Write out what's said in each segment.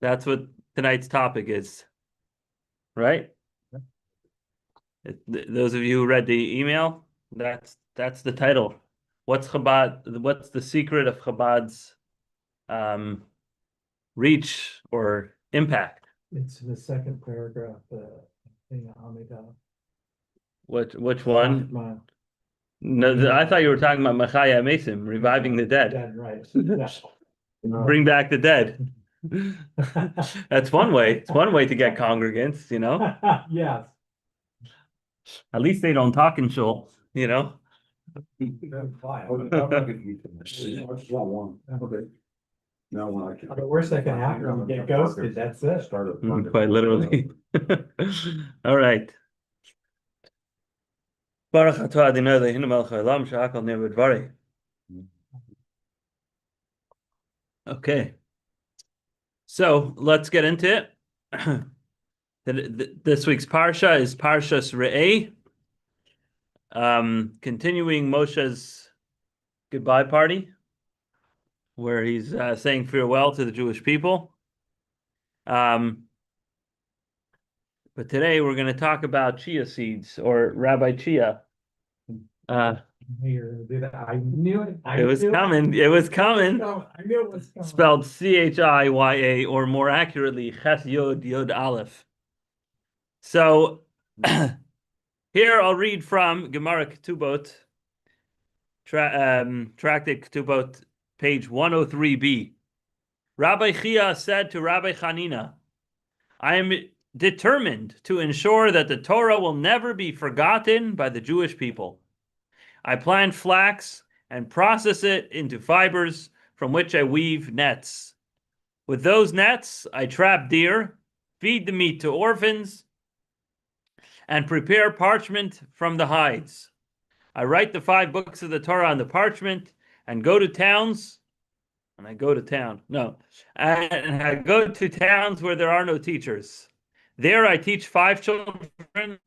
That's what tonight's topic is, right? Those of you who read the email, that's the title. What's Chabad? What's the secret of Chabad's reach or impact? It's the second paragraph, thing Amidah. Which one? Chachma. No, I thought you were talking about Machaya Mesim, reviving the dead. Dead, right. Yeah. Bring back the dead. That's one way. It's one way to get congregants, Yes. At least they don't talk in shul, Okay. Now when I can. The worst that can happen, when you get ghosted, that's it. Quite literally. All right. Baruch atah Adonai Eloheinu melech haolam shehakol neh b'dvarei. Okay. So let's get into it. This week's parsha is Parshas Re'eh, continuing Moshe's goodbye party, where he's saying farewell to the Jewish people. But today we're going to talk about chia seeds, or Rabbi Chia. You're gonna do that. I knew it. It was coming. It was coming. No, I knew it was coming. Spelled Chiya, or more accurately, Ches Yod Yod Aleph. So here I'll read from Gemara Ketubot, Tractate Ketubot, page 103b. Rabbi Chia said to Rabbi Chanina, I am determined to ensure that the Torah will never be forgotten by the Jewish people. I plant flax and process it into fibers from which I weave nets. With those nets, I trap deer, feed the meat to orphans, and prepare parchment from the hides. I write the 5 books of the Torah on the parchment and go to towns. And I go to town. No. And I go to towns where there are no teachers. There I teach 5 children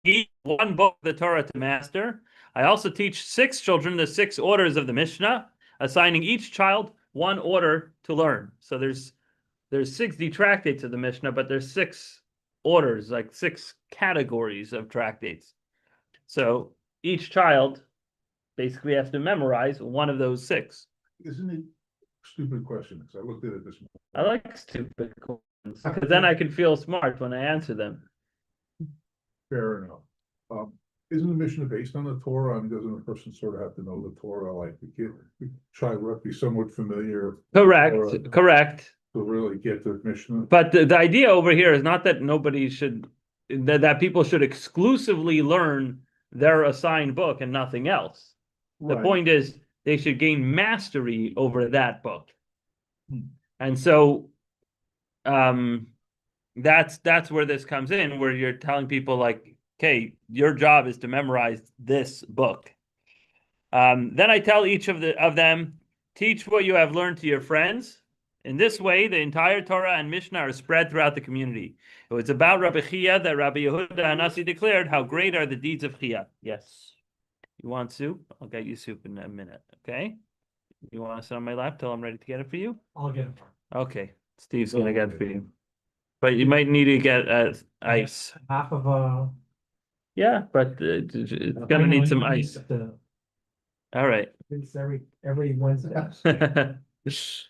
each one book of the Torah to master. I also teach 6 children the 6 orders of the Mishnah, assigning each child 1 order to learn. So there's 60 tractates of the Mishnah, but there's 6 orders, like 6 categories of tractates. So each child basically has to memorize one of those 6. Isn't it a stupid question? Because I looked at it this morning. I like stupid questions because then I can feel smart when I answer them. Fair enough. Isn't the Mishnah based on the Torah? I mean, doesn't a person sort of have to know the Torah? Like we try to be somewhat familiar. Correct. Correct. To really get the Mishnah. But the idea over here is not that that people should exclusively learn their assigned book and nothing else. The point is they should gain mastery over that book. And so that's where this comes in, where you're telling people like, okay, your job is to memorize this book. Then I tell each of them, teach what you have learned to your friends. In this way, the entire Torah and Mishnah are spread throughout the community. It was about Rabbi Chia that Rabbi Yehuda Hanasi declared, how great are the deeds of Chia. Yes. You want soup? I'll get you soup in a minute, okay? You want to sit on my lap till I'm ready to get it for you? I'll get it. Okay. Steve's going to get it for you. But you might need to get ice. Half of a. Yeah, but it's going to need some ice. All right. It's every Wednesday.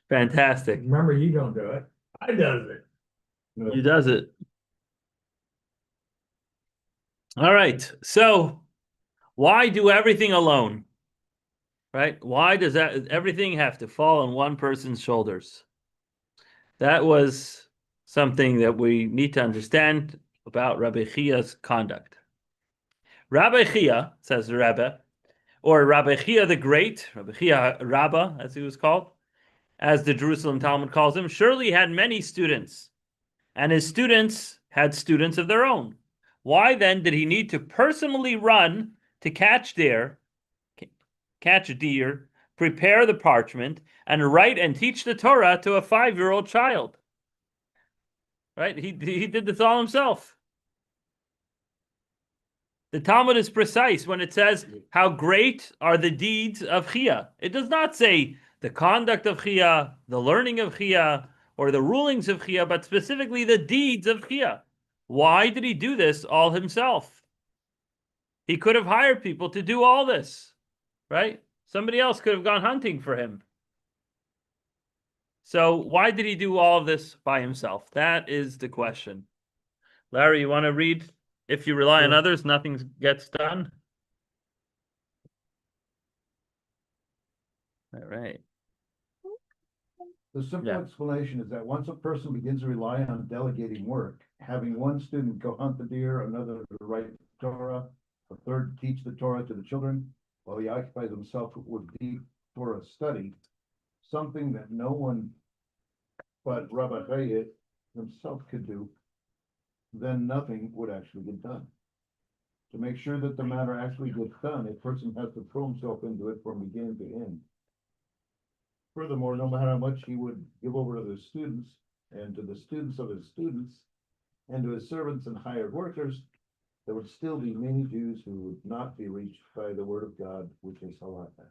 Fantastic. Remember, you don't do it. I does it. He does it. All right. So why do everything alone? Right? Why does everything have to fall on one person's shoulders? That was something that we need to understand about Rabbi Chia's conduct. Rabbi Chia, says the Rebbe, or Rabbi Chia the Great, Rabbi Chia Rabbah, as he was called, as the Jerusalem Talmud calls him, surely had many students, and his students had students of their own. Why then did he need to personally run to catch a deer, prepare the parchment, and write and teach the Torah to a 5-year-old child? Right? He did this all himself. The Talmud is precise when it says, how great are the deeds of Chia. It does not say the conduct of Chia, the learning of Chia, or the rulings of Chia, but specifically the deeds of Chia. Why did he do this all himself? He could have hired people to do all this, right? Somebody else could have gone hunting for him. So why did he do all of this by himself? That is the question. Larry, you want to read? If you rely on others, nothing gets done. All right. The simple Yeah. explanation is that once a person begins to rely on delegating work, having one student go hunt the deer, another to write Torah, a third to teach the Torah to the children, while he occupies himself with deep Torah study, something that no one but Rabbi Chaya himself could do, then nothing would actually get done. To make sure that the matter actually gets done, a person has to throw himself into it from beginning to end. Furthermore, no matter how much he would give over to the students and to the students of his students and to his servants and hired workers, there would still be many Jews who would not be reached by the word of God, which is halakha.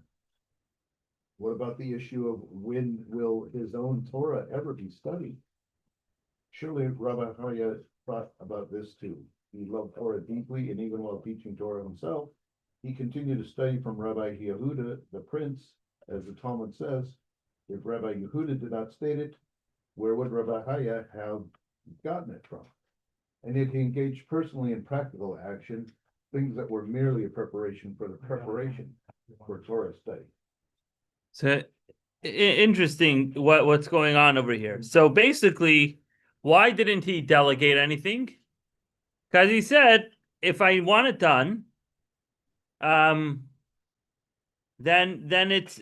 What about the issue of when will his own Torah ever be studied? Surely Rabbi Chaya thought about this too. He loved Torah deeply, and even while teaching Torah himself, he continued to study from Rabbi Yehuda, the prince, as the Talmud says. If Rabbi Yehuda did not state it, where would Rabbi Chaya have gotten it from? And yet he engaged personally in practical action, things that were merely a preparation for the preparation for Torah study. So interesting what's going on over here. So basically, why didn't he delegate anything? Because he said, if I want it done, then it's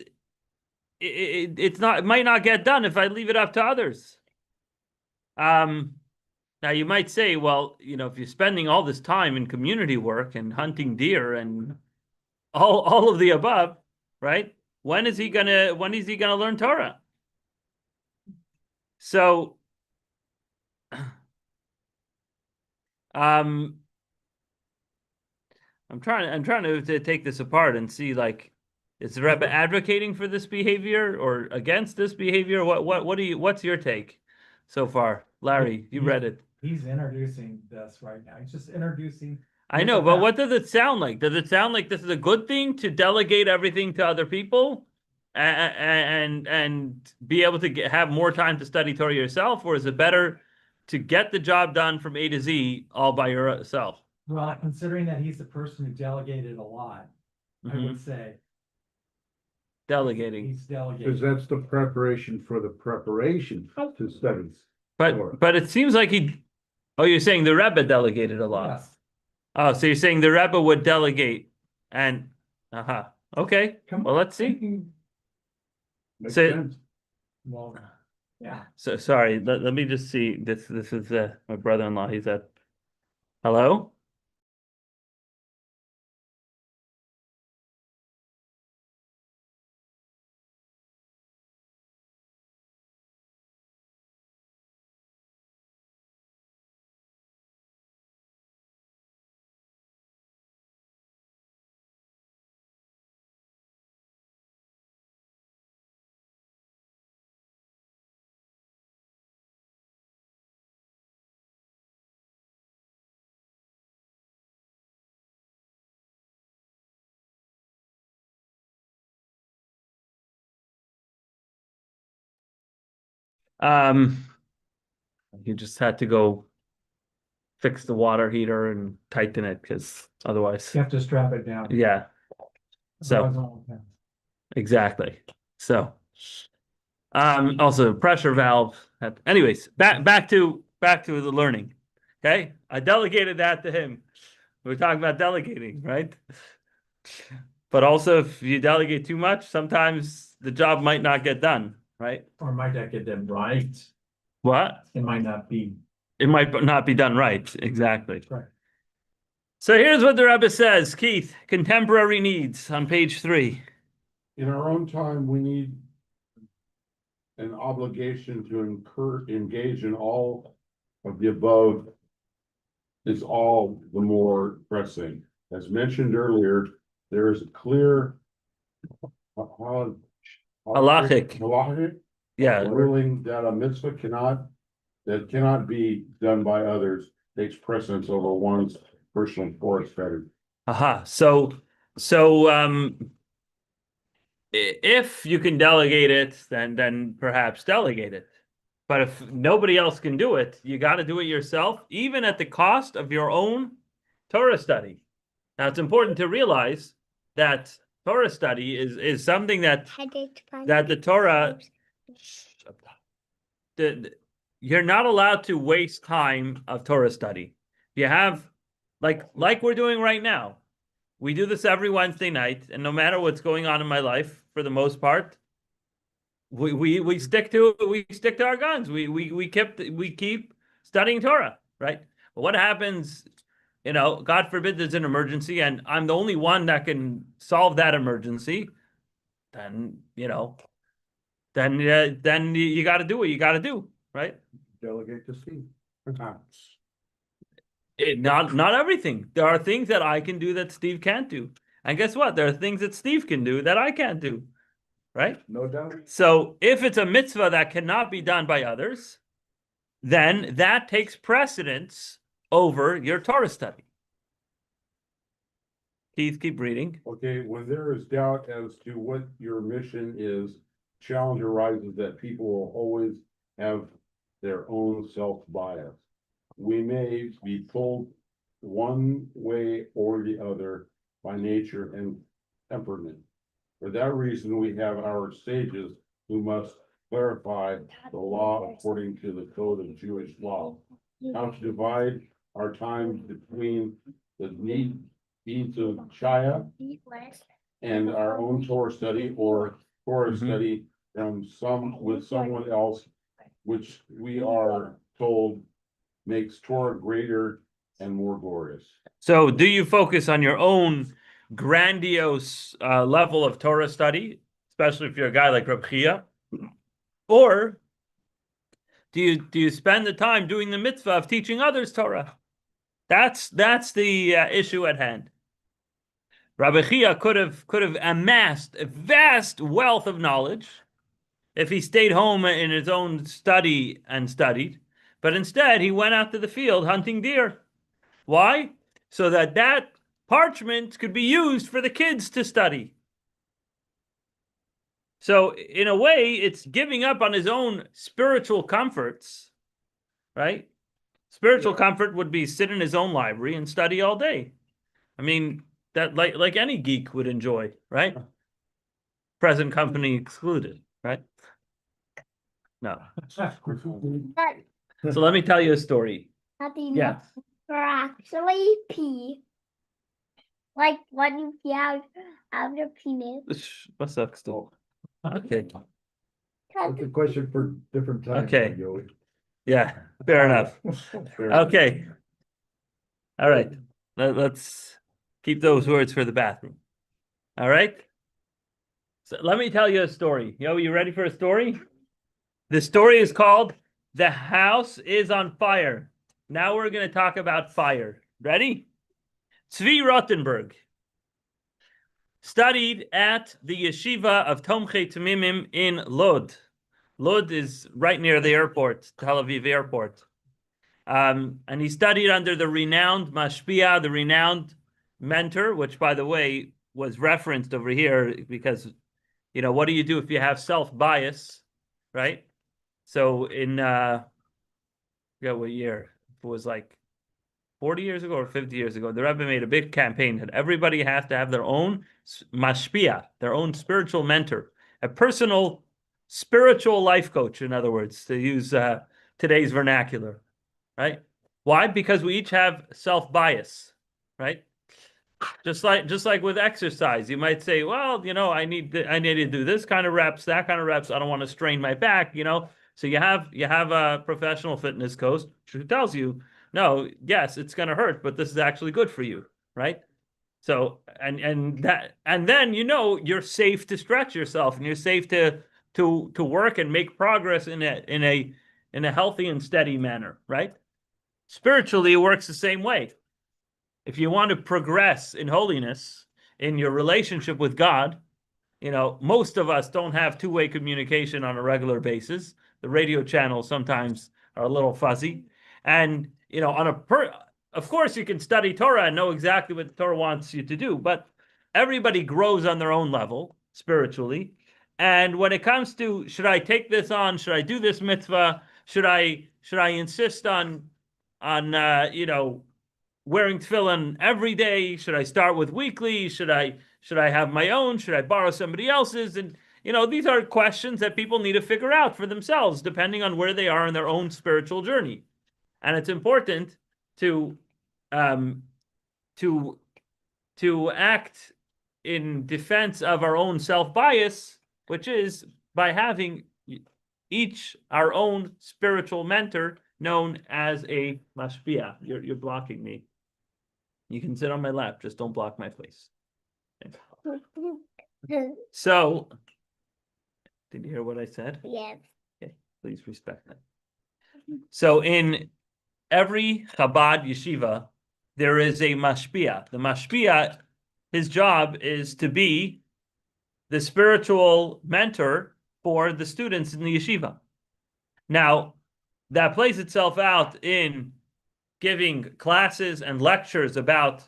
not, it might not get done if I leave it up to others. Now you might say, well, you know, if you're spending all this time in community work and hunting deer and all of the above, right? When is he gonna learn Torah? So I'm trying to take this apart and see, like, is the Rebbe advocating for this behavior or against this behavior? What's your take so far? Larry, you read it. He's introducing this right now. He's just introducing. I know, but what does it sound like? Does it sound like this is a good thing to delegate everything to other people and be able to have more time to study Torah yourself, or is it better to get the job done from A to Z all by yourself? Well, considering that he's the person who delegated a lot, I would say Delegating. he's Because delegating. that's the preparation for the preparation to studies. Torah. But it seems like you're saying the Rebbe delegated a lot. Yes. Oh, so you're saying the Rebbe would delegate and okay. Well, let's see. Makes So- sense. Well, yeah. So sorry, let me just see. This is my brother-in-law. He's at hello? You just had to go fix the water heater and tighten it because otherwise, You have to strap it down. yeah, so Otherwise it won't count. exactly. So, also pressure valve. Anyways, back to the learning. Okay, I delegated that to him. We're talking about delegating, right? But also, if you delegate too much, sometimes the job might not get done, right? Or might not get them right. What? It might not be. It might not be done right. Exactly. Right. So here's what the Rebbe says, Keith, contemporary needs on page 3. In our own time, we need an obligation to engage in all of the above is all the more pressing. As mentioned earlier, there is a clear Halachic. Halachic, Yeah. ruling that a mitzvah cannot be done by others, takes precedence over one's personal Torah study. Aha. So if you can delegate it, then perhaps delegate it. But if nobody else can do it, you got to do it yourself, even at the cost of your own Torah study. Now, it's important to realize that Torah study is something that the Torah, you're not allowed to waste time of Torah study. You have, like we're doing right now. We do this every Wednesday night, and no matter what's going on in my life, for the most part, we stick to our guns. We keep studying Torah, right? But what happens, God forbid there's an emergency and I'm the only one that can solve that emergency, then you got to do what you got to do, right? Delegate to Steve. Not everything. There are things that I can do that Steve can't do. And guess what? There are things that Steve can do that I can't do. Right? No doubt. So if it's a mitzvah that cannot be done by others, then that takes precedence over your Torah study. Keith, keep reading. Okay, when there is doubt as to what your mission is, challenge arises that people will always have their own self-bias. We may be pulled one way or the other by nature and temperament. For that reason, we have our sages who must clarify the law according to the code of Jewish law. How to divide our time between the needs of Shia and our own Torah study or Torah study from someone else, which we are told makes Torah greater and more glorious. So do you focus on your own grandiose level of Torah study, especially if you're a guy like Reb Chia, or do you spend the time doing the mitzvah of teaching others Torah? That's the issue at hand. Rabbi Chia could have amassed a vast wealth of knowledge if he stayed home in his own study and studied, but instead he went out to the field hunting deer. Why? So that parchment could be used for the kids to study. So in a way, it's giving up on his own spiritual comforts, right? Spiritual comfort would be sit in his own library and study all day. I mean, that like any geek would enjoy, right? Present company excluded, right? No. So let me tell you a story. Yeah. Or actually pee. Like when you pee out of your penis. What's up, still? Okay. That's a question for different times. Okay. Joey. Yeah, fair enough. Fair enough. Okay. All right. Let's keep those words for the bathroom. All right. So let me tell you a story. Yo, you ready for a story? The story is called The House is on Fire. Now we're going to talk about fire. Ready? Tzvi Rottenberg studied at the yeshiva of Tomchei Tamimim in Lod. Lod is right near the airport, Tel Aviv airport. And he studied under the renowned Mashpia, the renowned mentor, which, by the way, was referenced over here because, what do you do if you have self-bias, right? So in, what year? It was like 40 years ago or 50 years ago, the Rebbe made a big campaign that everybody has to have their own mashpia, their own spiritual mentor, a personal spiritual life coach, in other words, to use today's vernacular, right? Why? Because we each have self-bias, right? Just like with exercise, you might say, well, I need to do this kind of reps, that kind of reps. I don't want to strain my back, So you have a professional fitness coach who tells you, no, yes, it's going to hurt, but this is actually good for you, right? So and then you're safe to stretch yourself and you're safe to work and make progress in a healthy and steady manner, right? Spiritually, it works the same way. If you want to progress in holiness in your relationship with God, most of us don't have two-way communication on a regular basis. The radio channels sometimes are a little fuzzy. And, of course you can study Torah and know exactly what the Torah wants you to do, but everybody grows on their own level spiritually. And when it comes to, should I take this on? Should I do this mitzvah? Should I insist on wearing tefillin every day? Should I start with weekly? Should I have my own? Should I borrow somebody else's? And these are questions that people need to figure out for themselves, depending on where they are in their own spiritual journey. And it's important to act in defense of our own self-bias, which is by having each our own spiritual mentor known as a mashpia. You're blocking me. You can sit on my lap, just don't block my face. So, did you hear what I said? Yes. Okay, please respect that. So in every Chabad yeshiva, there is a mashpia. The mashpia, his job is to be the spiritual mentor for the students in the yeshiva. Now, that plays itself out in giving classes and lectures about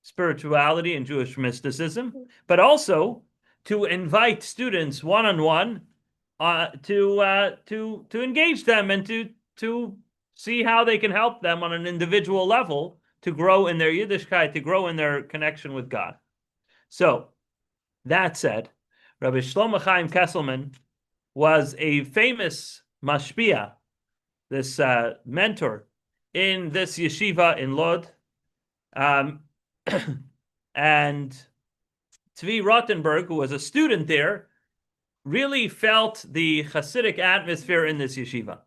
spirituality and Jewish mysticism, but also to invite students one-on-one to engage them and to see how they can help them on an individual level to grow in their Yiddishkeit, to grow in their connection with God. So, that said, Rabbi Shlomo Chaim Kesselman was a famous mashpia, this mentor in this yeshiva in Lod. And Tzvi Rottenberg, who was a student there, really felt the Hasidic atmosphere in this yeshiva.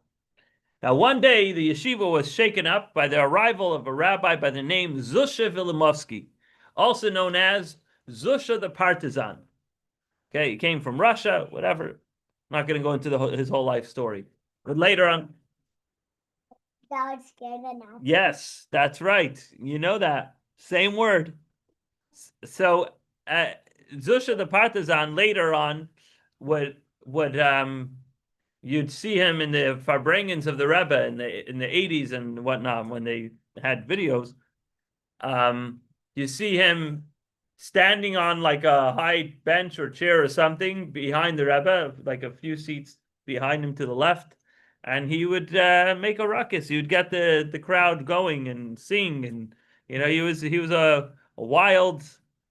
Now, one day, the yeshiva was shaken up by the arrival of a rabbi by the name Zusha Vilimovsky, also known as Zusha the Partisan. Okay, he came from Russia, whatever. I'm not going to go into his whole life story. But later on... That was scared enough. Yes, that's right. You know that. Same word. So, Zusha the Partisan later on would you'd see him in the Farbrengens of the Rebbe in the 80s and whatnot when they had videos. You see him standing on like a high bench or chair or something behind the Rebbe, like a few seats behind him to the left, and he would make a ruckus. He would get the crowd going and sing, and he was a wild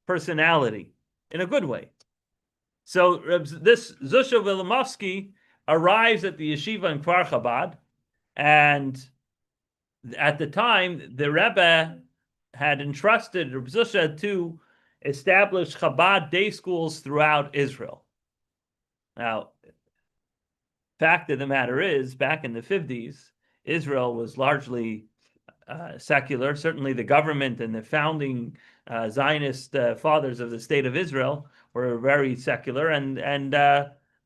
personality in a good way. So this Zusha Vilimovsky arrives at the yeshiva in Kfar Chabad, and at the time, the Rebbe had entrusted Reb Zusha to establish Chabad day schools throughout Israel. Now, fact of the matter is, back in the 50s, Israel was largely secular. Certainly the government and the founding Zionist fathers of the state of Israel were very secular, and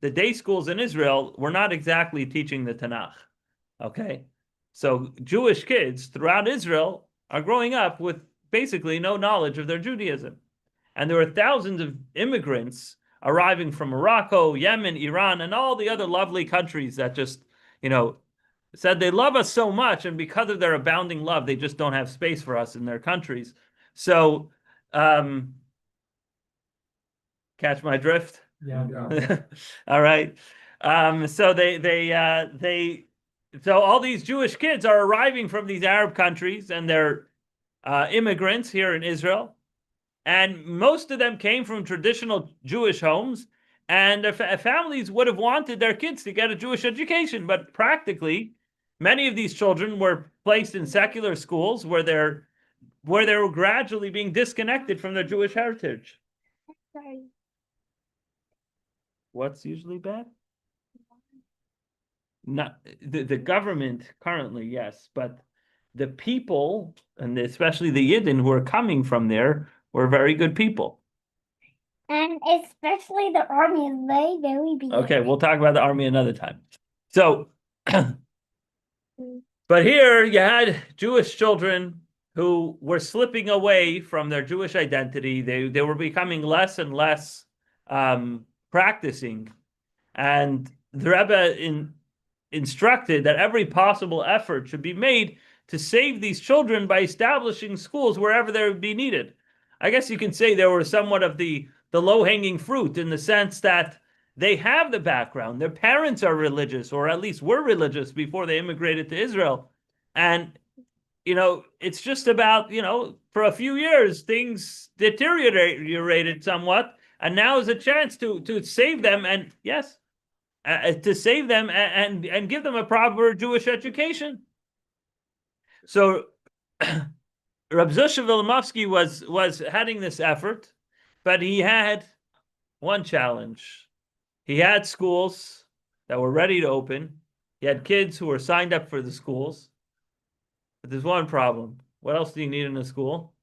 the day schools in Israel were not exactly teaching the Tanakh. Okay, so Jewish kids throughout Israel are growing up with basically no knowledge of their Judaism, and there were thousands of immigrants arriving from Morocco, Yemen, Iran, and all the other lovely countries that just said they love us so much, and because of their abounding love, they just don't have space for us in their countries. So, catch my drift? Yeah. All right. So so all these Jewish kids are arriving from these Arab countries, and they're immigrants here in Israel, and most of them came from traditional Jewish homes, and families would have wanted their kids to get a Jewish education, but practically, many of these children were placed in secular schools where they were gradually being disconnected from their Jewish heritage. Sorry. What's usually bad? Not the government currently, yes, but the people, and especially the Yidden who are coming from there, were very good people. And especially the army is very, very big. Okay, we'll talk about the army another time. So, but here you had Jewish children who were slipping away from their Jewish identity. They were becoming less and less practicing, and the Rebbe instructed that every possible effort should be made to save these children by establishing schools wherever they would be needed. I guess you can say they were somewhat of the low-hanging fruit in the sense that they have the background. Their parents are religious, or at least were religious before they immigrated to Israel. And, it's just about, for a few years, things deteriorated somewhat. And now is a chance to save them, and yes, to save them and give them a proper Jewish education. So Reb Zusha Vilimovsky was heading this effort, but he had one challenge. He had schools that were ready to open. He had kids who were signed up for the schools. But there's one problem. What else do you need in a school?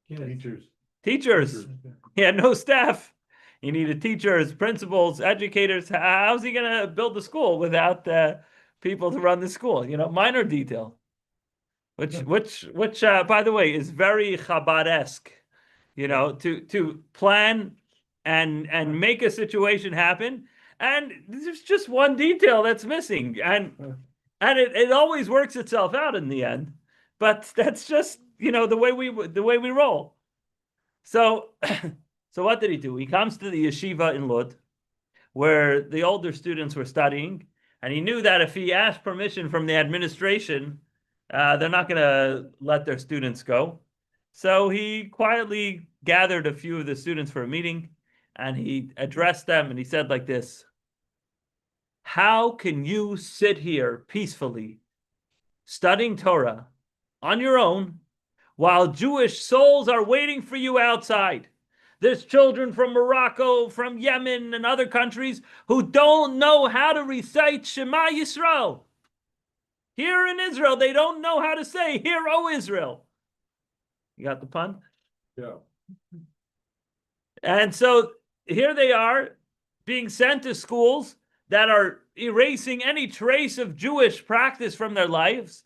Teachers. Teachers. He had no staff. He needed teachers, principals, educators. How's he going to build the school without people to run the school? Minor detail. Which, by the way, is very Chabad-esque. To plan and make a situation happen, and there's just one detail that's missing, and it always works itself out in the end. But that's just the way we roll. So what did he do? He comes to the yeshiva in Lod, where the older students were studying, and he knew that if he asked permission from the administration, they're not going to let their students go. So he quietly gathered a few of the students for a meeting, and he addressed them, and he said like this: how can you sit here peacefully studying Torah on your own while Jewish souls are waiting for you outside? There's children from Morocco, from Yemen, and other countries who don't know how to recite Shema Yisrael. Here in Israel, they don't know how to say, "Hear, O Israel." You got the pun? Yeah. And so here they are being sent to schools that are erasing any trace of Jewish practice from their lives.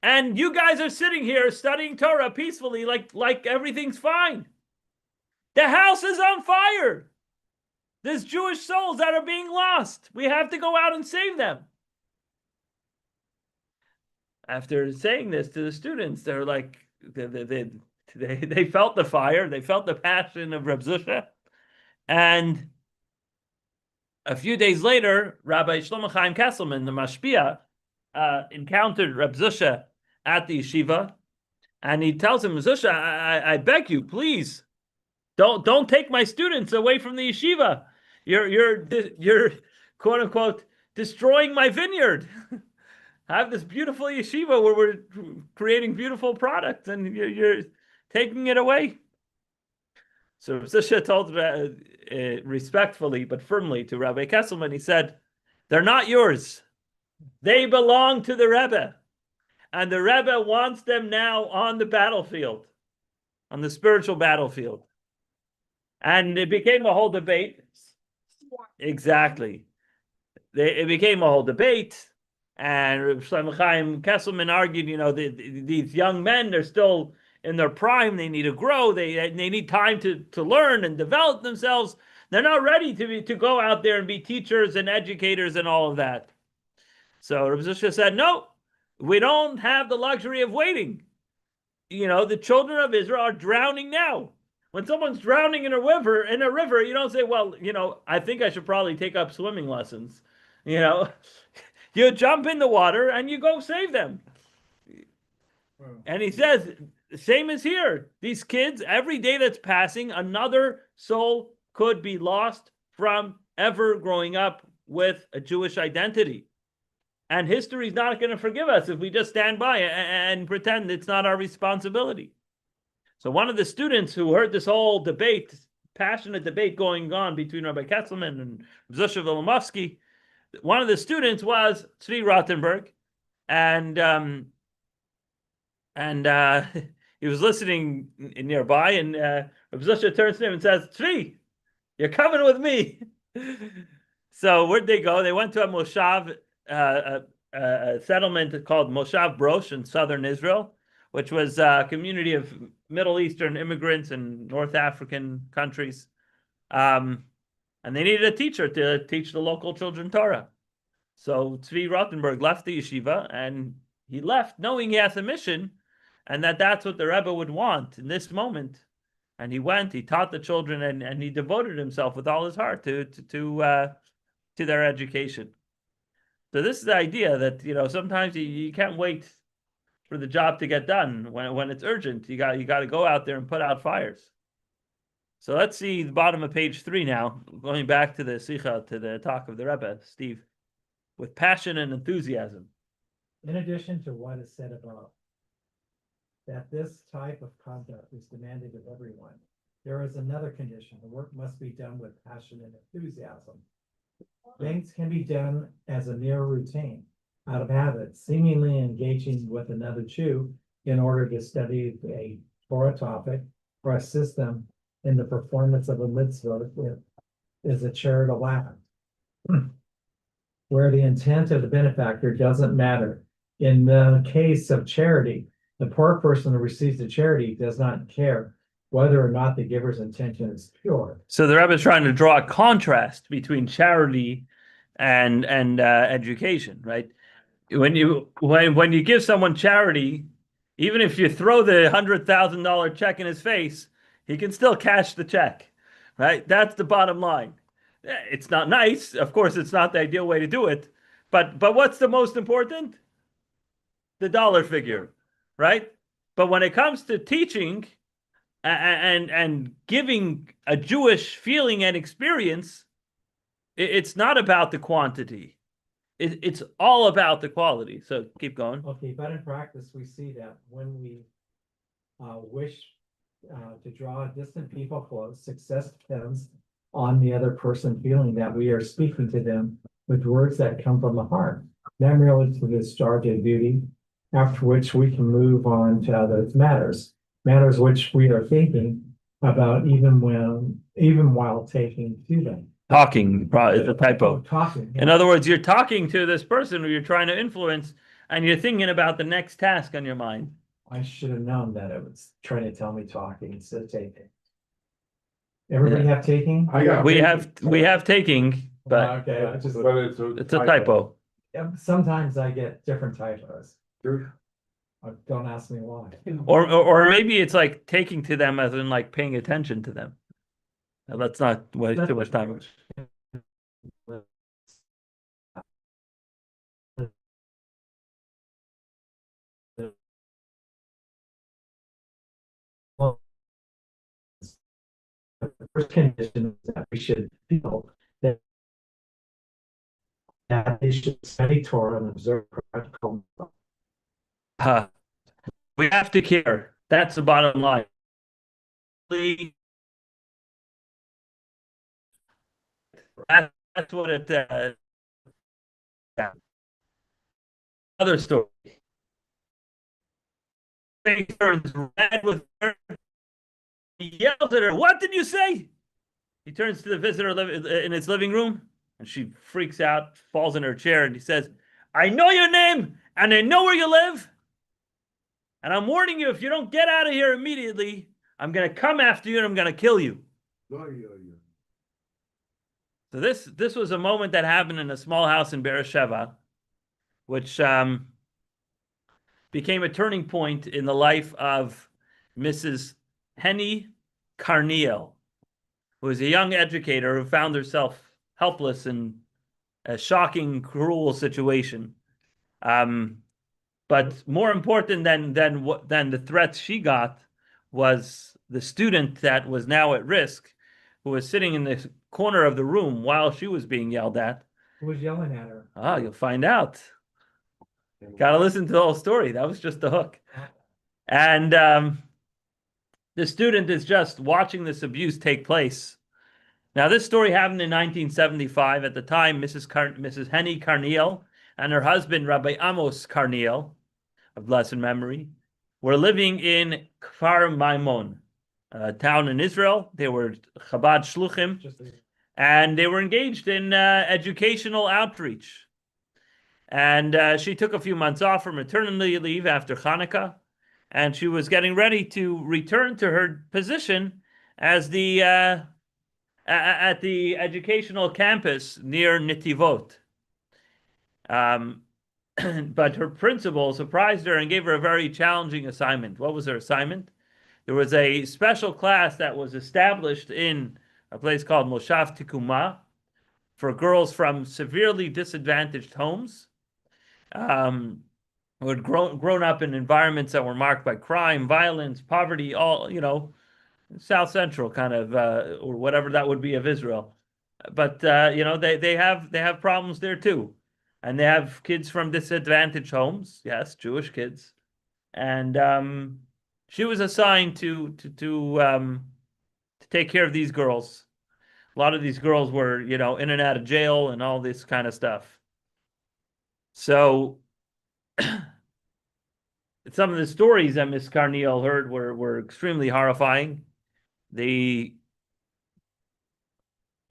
And you guys are sitting here studying Torah peacefully like everything's fine. The house is on fire. There's Jewish souls that are being lost. We have to go out and save them. After saying this to the students, they're like, they felt the fire, they felt the passion of Reb Zusha. And a few days later, Rabbi Shlomo Chaim Kesselman, the Mashpia, encountered Reb Zusha at the yeshiva, and he tells him, "Zusha, I beg you, please, don't take my students away from the yeshiva. You're quote unquote destroying my vineyard. I have this beautiful yeshiva where we're creating beautiful products, and you're taking it away." So Zusha told respectfully but firmly to Rabbi Kesselman, he said, "They're not yours. They belong to the Rebbe. And the Rebbe wants them now on the battlefield, on the spiritual battlefield." And it became a whole debate. Exactly. It became a whole debate. And Shlomo Chaim Kesselman argued, these young men, they're still in their prime. They need to grow. They need time to learn and develop themselves. They're not ready to go out there and be teachers and educators and all of that. So Rav Zusha said, no, we don't have the luxury of waiting. The children of Israel are drowning now. When someone's drowning in a river, you don't say, well, I think I should probably take up swimming lessons. You jump in the water and you go save them. And he says, same as here. These kids, every day that's passing, another soul could be lost from ever growing up with a Jewish identity. And history is not going to forgive us if we just stand by and pretend it's not our responsibility. So one of the students who heard this whole debate, passionate debate going on between Rabbi Kesselman and Zusha Vilimovsky, one of the students was Tzvi Rottenberg, and he was listening nearby, and Rabbi Zusha turns to him and says, "Tzvi, you're coming with me." So where'd they go? They went to a moshav, a settlement called Moshav Brosh in southern Israel, which was a community of Middle Eastern immigrants and North African countries. and they needed a teacher to teach the local children Torah. So Tzvi Rothenberg left the yeshiva, and he left knowing he has a mission, and that's what the Rebbe would want in this moment. And he went, he taught the children, and he devoted himself with all his heart to their education. So this is the idea that, sometimes you can't wait for the job to get done when it's urgent. You got to go out there and put out fires. So let's see the bottom of page 3 now, going back to the Sikha, to the talk of the Rebbe, Steve, with passion and enthusiasm. In addition to what is said above, that this type of conduct is demanded of everyone, there is another condition. The work must be done with passion and enthusiasm. Things can be done as a mere routine, out of habit, seemingly engaging with another Jew in order to study a Torah topic or assist them in the performance of a mitzvah is a charitable act. Where the intent of the benefactor doesn't matter. In the case of charity, the poor person who receives the charity does not care whether or not the giver's intention is pure. So the Rebbe is trying to draw a contrast between charity and education, right? When you give someone charity, even if you throw the $100,000 check in his face, he can still cash the check, right? That's the bottom line. It's not nice, of course. It's not the ideal way to do it, but what's the most important? The dollar figure, right? But when it comes to teaching and giving a Jewish feeling and experience, it's not about the quantity. It's all about the quality. So keep going. Okay, but in practice, we see that when we wish to draw distant people close, success depends on the other person feeling that we are speaking to them with words that come from the heart, not merely to discharge a duty, after which we can move on to other matters which we are thinking about even while taking to them. Talking is a typo. Talking. In other words, you're talking to this person who you're trying to influence, and you're thinking about the next task on your mind. I should have known that it was trying to tell me talking instead of taking. Everybody have taking? We have taking, but Okay, it's a typo. sometimes I get different typos. Don't ask me why. Or maybe it's like taking to them as in like paying attention to them. Now, let's not waste too much time. The first condition is that we should feel that they should study Torah and observe practical. We have to care. That's the bottom line. That's what it. Yeah. Other story. Face turns red with her. He yells at her. What did you say? He turns to the visitor in his living room, and she freaks out, falls in her chair, and he says, "I know your name, and I know where you live. And I'm warning you, if you don't get out of here immediately, I'm going to come after you and I'm going to kill you." So this was a moment that happened in a small house in Beersheba, which became a turning point in the life of Mrs. Henny Carneal, who was a young educator who found herself helpless in a shocking, cruel situation. But more important than the threats she got was the student that was now at risk, who was sitting in the corner of the room while she was being yelled at. Who was yelling at her? Ah, you'll find out. Got to listen to the whole story. That was just the hook. And the student is just watching this abuse take place. Now, this story happened in 1975. At the time, Mrs. Henny Carneal and her husband, Rabbi Amos Carneal, of blessed memory, were living in Kfar Maimon, a town in Israel. They were Chabad Shluchim, and they were engaged in educational outreach. And she took a few months off from maternity leave after Hanukkah, and she was getting ready to return to her position as the at the educational campus near Nitivot. But her principal surprised her and gave her a very challenging assignment. What was her assignment? There was a special class that was established in a place called Moshav Tikuma for girls from severely disadvantaged homes, who had grown up in environments that were marked by crime, violence, poverty, all, South Central kind of, or whatever that would be of Israel. But they have problems there too, and they have kids from disadvantaged homes. Yes, Jewish kids, and she was assigned to take care of these girls. A lot of these girls were, in and out of jail and all this kind of stuff. So some of the stories that Miss Carneal heard were extremely horrifying. The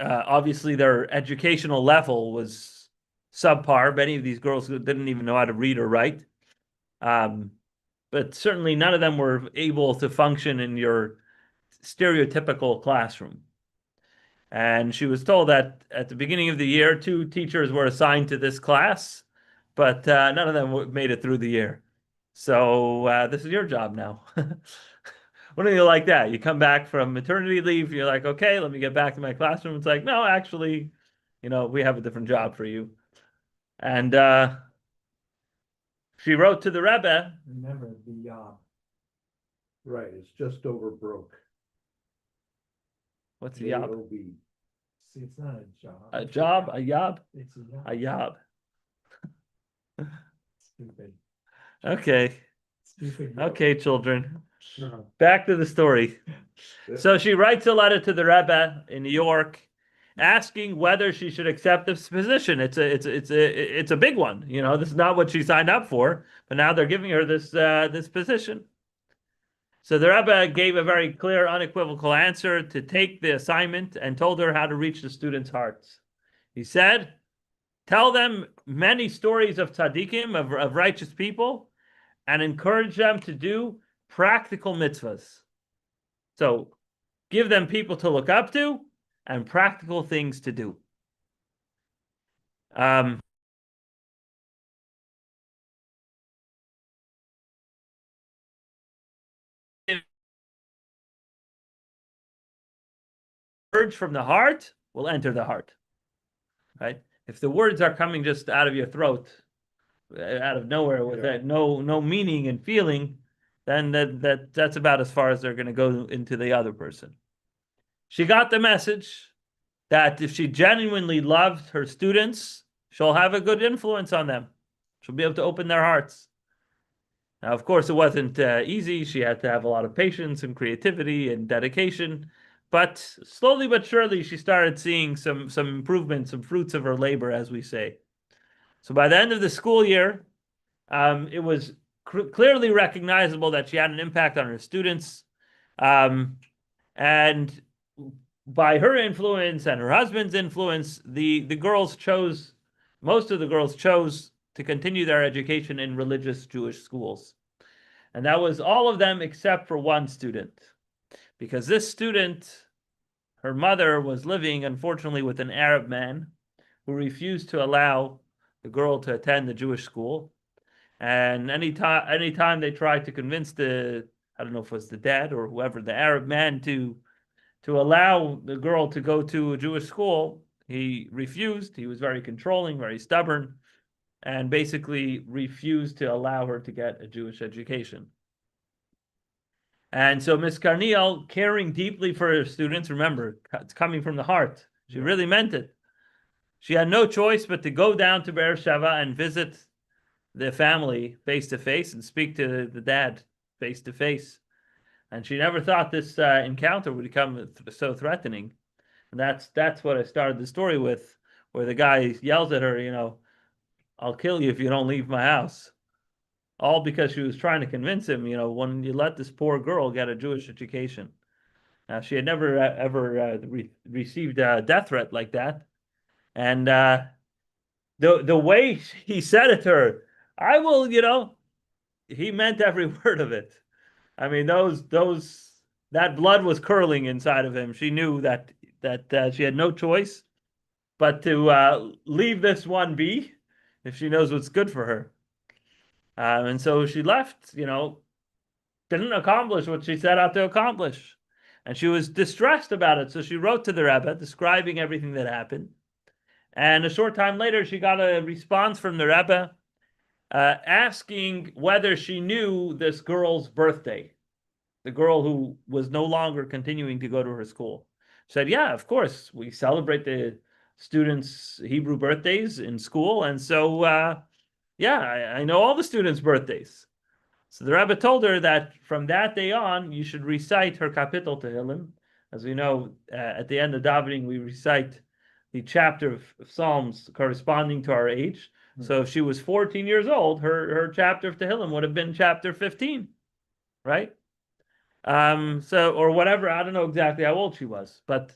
obviously their educational level was subpar. Many of these girls didn't even know how to read or write. But certainly none of them were able to function in your stereotypical classroom. And she was told that at the beginning of the year, 2 teachers were assigned to this class, but none of them made it through the year. So this is your job now. What do you like that? You come back from maternity leave, you're like, okay, let me get back to my classroom. It's like, no, actually, we have a different job for you. And she wrote to the Rebbe. Remember the Right, it's just over broke. What's a yob? J-O-B. see, it's not a job. A job? A yob? It's a job. A yob. Stupid. Okay. Stupid. Okay, children. Uh, Back to the story. So she writes a letter to the Rebbe in New York, asking whether she should accept this position. It's a big one. This is not what she signed up for, but now they're giving her this position. So the Rebbe gave a very clear, unequivocal answer to take the assignment and told her how to reach the students' hearts. He said, tell them many stories of tzaddikim, of righteous people, and encourage them to do practical mitzvahs. So give them people to look up to and practical things to do. Words from the heart will enter the heart, right? If the words are coming just out of your throat, out of nowhere, with no meaning and feeling, then that's about as far as they're going to go into the other person. She got the message that if she genuinely loved her students, she'll have a good influence on them. She'll be able to open their hearts. Now, of course, it wasn't easy. She had to have a lot of patience and creativity and dedication. But slowly but surely, she started seeing some improvements, some fruits of her labor, as we say. So by the end of the school year, it was clearly recognizable that she had an impact on her students. And by her influence and her husband's influence, most of the girls chose to continue their education in religious Jewish schools. And that was all of them except for one student. Because this student, her mother was living, unfortunately, with an Arab man who refused to allow the girl to attend the Jewish school. And anytime they tried to convince I don't know if it was the dad or whoever, the Arab man, to allow the girl to go to a Jewish school, he refused. He was very controlling, very stubborn, and basically refused to allow her to get a Jewish education. And so Miss Carneal, caring deeply for her students, remember, it's coming from the heart. She really meant it. She had no choice but to go down to Beersheba and visit the family face to face and speak to the dad face to face. And she never thought this encounter would become so threatening. And that's what I started the story with, where the guy yells at her, I'll kill you if you don't leave my house. All because she was trying to convince him, when you let this poor girl get a Jewish education. She had never ever received a death threat like that. And the way he said it to her, I will, he meant every word of it. I mean, that blood was curling inside of him. She knew that that she had no choice but to leave this one be if she knows what's good for her. And so she left, didn't accomplish what she set out to accomplish. And she was distressed about it. So she wrote to the Rebbe describing everything that happened. And a short time later, she got a response from the Rebbe asking whether she knew this girl's birthday, the girl who was no longer continuing to go to her school. She said, yeah, of course, we celebrate the students' Hebrew birthdays in school. And so, yeah, I know all the students' birthdays. So the Rebbe told her that from that day on, you should recite her kapitel Tehillim. As we know, at the end of davening, we recite the chapter of Psalms corresponding to our age. So if she was 14 years old, her chapter of Tehillim would have been chapter 15, right? Or whatever. I don't know exactly how old she was, but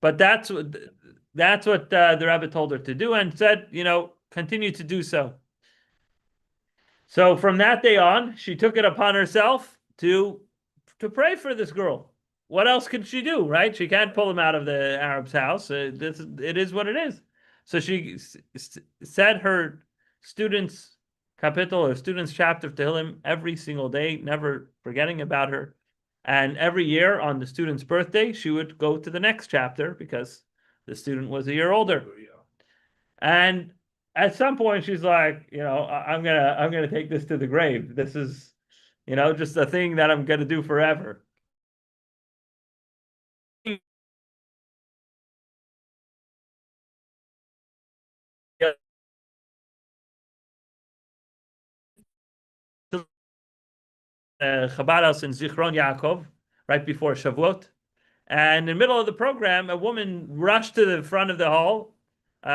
that's what the Rebbe told her to do, and said, continue to do so. So from that day on, she took it upon herself to pray for this girl. What else could she do, right? She can't pull him out of the Arab's house. It is what it is. So she said her students' kapitel or students' chapter of Tehillim every single day, never forgetting about her. And every year on the student's birthday, she would go to the next chapter because the student was a year older. And at some point, she's like, I'm gonna take this to the grave. This is, just a thing that I'm gonna do forever. Chabad house in Zichron Yaakov, right before Shavuot. And in the middle of the program, a woman rushed to the front of the hall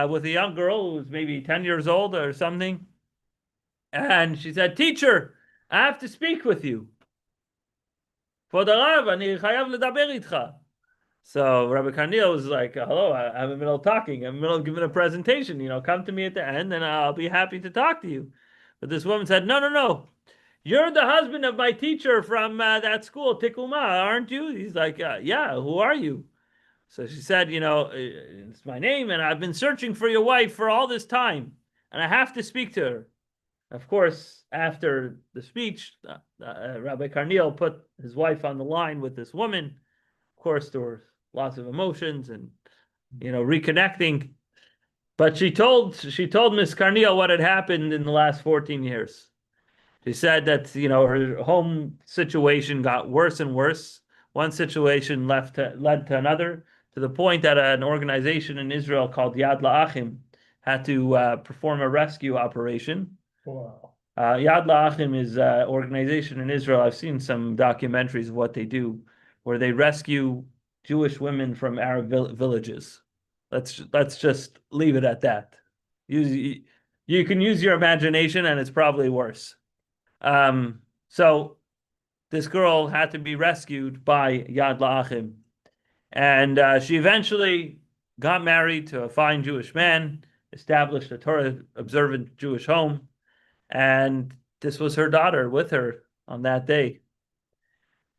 with a young girl who was maybe 10 years old or something. And she said, "Teacher, I have to speak with you. So Rabbi Carneal was like, hello, I'm in the middle of talking. I'm in the middle of giving a presentation. Come to me at the end and I'll be happy to talk to you." But this woman said, no. You're the husband of my teacher from that school, Tikuma, aren't you? He's like, yeah, who are you? So she said, it's my name, and I've been searching for your wife for all this time, and I have to speak to her. Of course, after the speech, Rabbi Carneal put his wife on the line with this woman. Of course, there were lots of emotions and, reconnecting. But she told Miss Carneal what had happened in the last 14 years. She said that, her home situation got worse and worse. One situation led to another, to the point that an organization in Israel called Yad La'achim had to perform a rescue operation. Wow. Yad La'achim is an organization in Israel. I've seen some documentaries of what they do, where they rescue Jewish women from Arab villages. Let's just leave it at that. You can use your imagination, and it's probably worse. So this girl had to be rescued by Yad La'achim. And she eventually got married to a fine Jewish man, established a Torah-observant Jewish home, and this was her daughter with her on that day.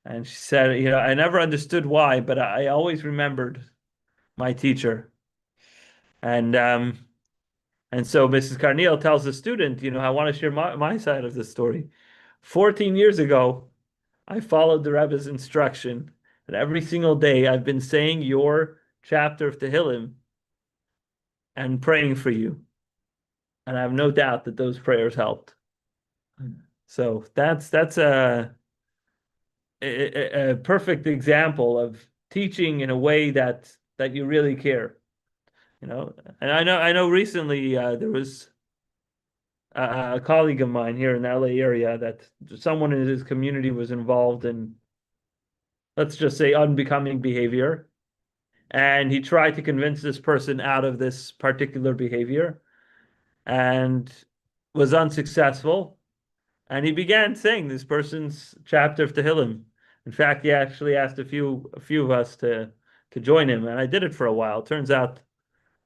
And she said, I never understood why, but I always remembered my teacher. And so Mrs. Carneal tells the student, I want to share my side of the story. 14 years ago, I followed the Rebbe's instruction, and every single day I've been saying your chapter of Tehillim and praying for you. And I have no doubt that those prayers helped. So that's a perfect example of teaching in a way that you really care. And I know recently there was a colleague of mine here in the LA area that someone in his community was involved in, let's just say, unbecoming behavior. And he tried to convince this person out of this particular behavior and was unsuccessful. And he began saying this person's chapter of Tehillim. In fact, he actually asked a few of us to join him, and I did it for a while. Turns out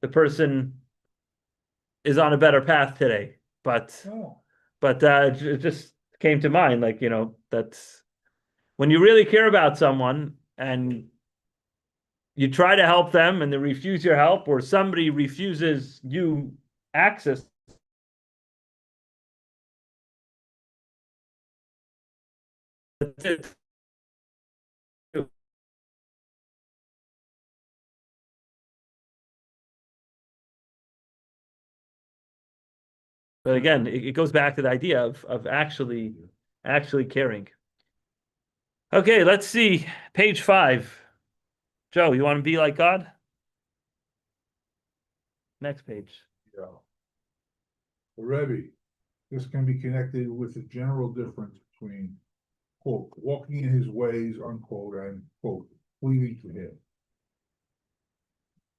the person is on a better path today. But it just came to mind, that's when you really care about someone and you try to help them and they refuse your help, or somebody refuses you access. But again, it goes back to the idea of actually caring. Okay, let's see. Page 5. Joe, you want to be like God? Next page. Yeah. Rebbe, this can be connected with the general difference between, quote, walking in his ways, unquote, and, quote, cleaving to him.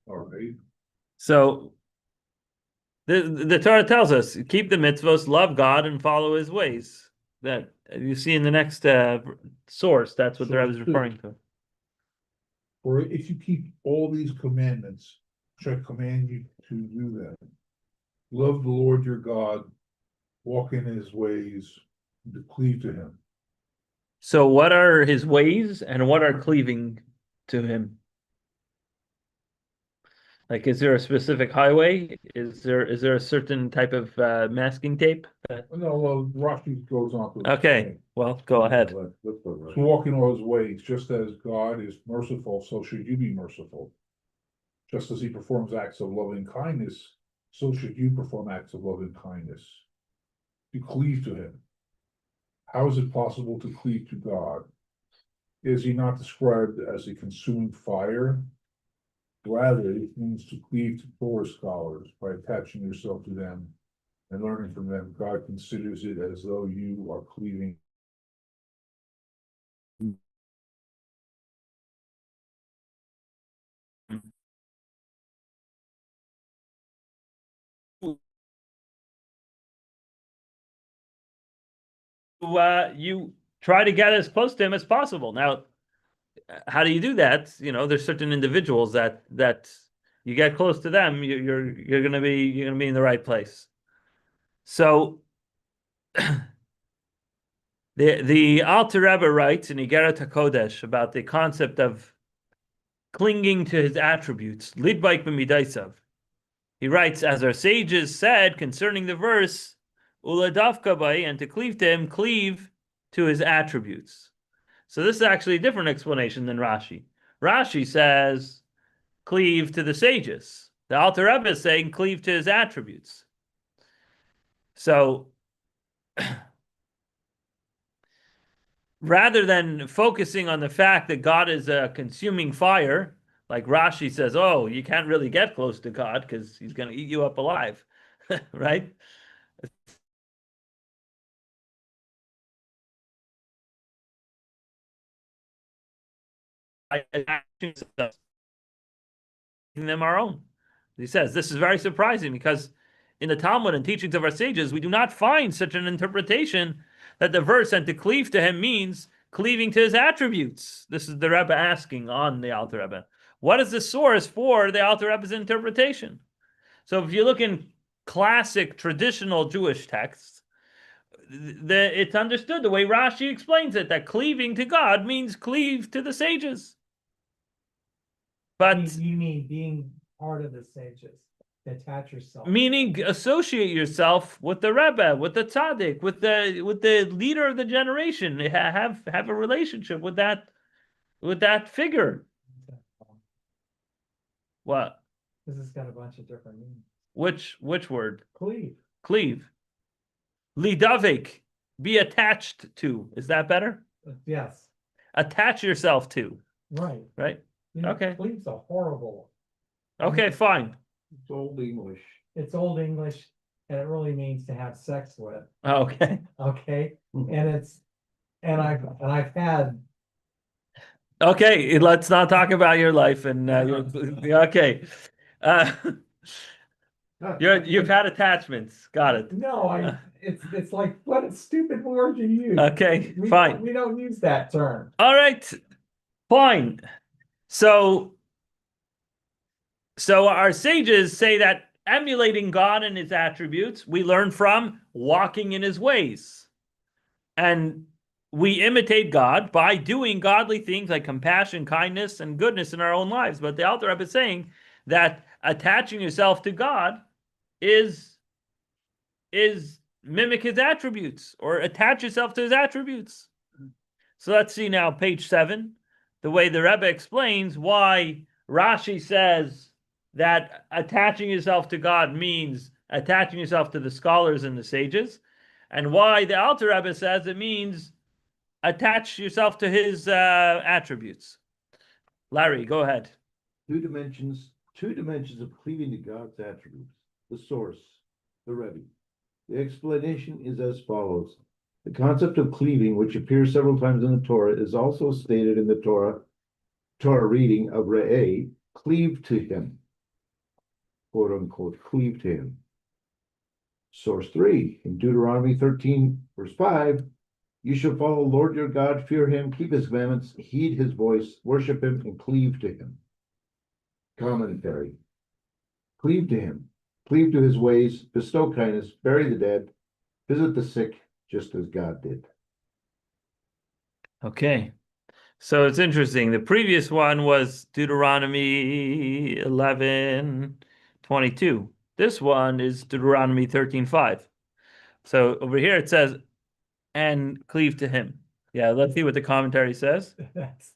All right. So the Torah tells us, keep the mitzvos, love God, and follow his ways. That you see in the next source, that's what the Rebbe is referring to. For if you keep all these commandments, which I command you to do them, love the Lord your God, walk in his ways, and to cleave to him. So what are his ways and what are cleaving to him? Like, is there a specific highway? Is there a certain type of masking tape? No, well, Rashi goes on to Okay, explain. well, go ahead. To walk in all his ways, just as God is merciful, so should you be merciful. Just as he performs acts of loving kindness, so should you perform acts of loving kindness. To cleave to him. How is it possible to cleave to God? Is he not described as a consuming fire? Rather, it means to cleave to Torah scholars by attaching yourself to them and learning from them. God considers it as though you are cleaving. You try to get as close to him as possible. Now, how do you do that? You know, there's certain individuals that you get close to them, you're gonna be in the right place. So the Alter Rebbe writes in Igeret HaKodesh about the concept of clinging to his attributes. Lidbaik b'midaisav. He writes, as our sages said concerning the verse, Uladavka bay, and to cleave to him, cleave to his attributes. So this is actually a different explanation than Rashi. Rashi says, cleave to the sages. The Alter Rebbe is saying, cleave to his attributes. So rather than focusing on the fact that God is a consuming fire, like Rashi says, oh, you can't really get close to God because he's going to eat you up alive, right? Them our own. He says this is very surprising because in the Talmud and teachings of our sages, we do not find such an interpretation that the verse "and to cleave to him" means cleaving to his attributes. This is the Rebbe asking on the Alter Rebbe. What is the source for the Alter Rebbe's interpretation? So if you look in classic traditional Jewish texts, it's understood the way Rashi explains it, that cleaving to God means cleave to the sages. But You mean being part of the sages, attach yourself. meaning associate yourself with the Rebbe, with the tzaddik, with the leader of the generation. Have a relationship with that figure. What? This has got a bunch of different meanings. Which word? Cleave. Cleave. Lidavik. Be attached to. Is that better? Yes, Attach yourself to. right. Right? You know, Okay. cleave's a horrible. Okay, fine. It's old English. It's Old English and it really means to have sex with, Okay. okay? And I've had, Okay, let's not talk about your life and okay. Uh, you've had attachments. Got it. no, it's like, what a stupid word you use. Okay, We fine. don't- We don't use that term. All right, fine. So our sages say that emulating God and his attributes, we learn from walking in his ways. And we imitate God by doing godly things like compassion, kindness, and goodness in our own lives. But the Alter Rebbe is saying that attaching yourself to God is mimic his attributes or attach yourself to his attributes. So let's see now, page 7, the way the Rebbe explains why Rashi says that attaching yourself to God means attaching yourself to the scholars and the sages, and why the Alter Rebbe says it means attach yourself to his attributes. Larry, go ahead. Two dimensions of cleaving to God's attributes, the source, the Rebbe. The explanation is as follows. The concept of cleaving, which appears several times in the Torah, is also stated in the Torah reading of Re'eh, cleave to him, quote unquote, cleave to him. Source 3, in Deuteronomy 13, verse 5, you shall follow the Lord your God, fear him, keep his commandments, heed his voice, worship him, and cleave to him. Commentary. Cleave to him, cleave to his ways, bestow kindness, bury the dead, visit the sick, just as God did. Okay. So it's interesting. The previous one was Deuteronomy 11:22. This one is Deuteronomy 13:5. So over here it says, and cleave to him. Yeah, let's see what the commentary says.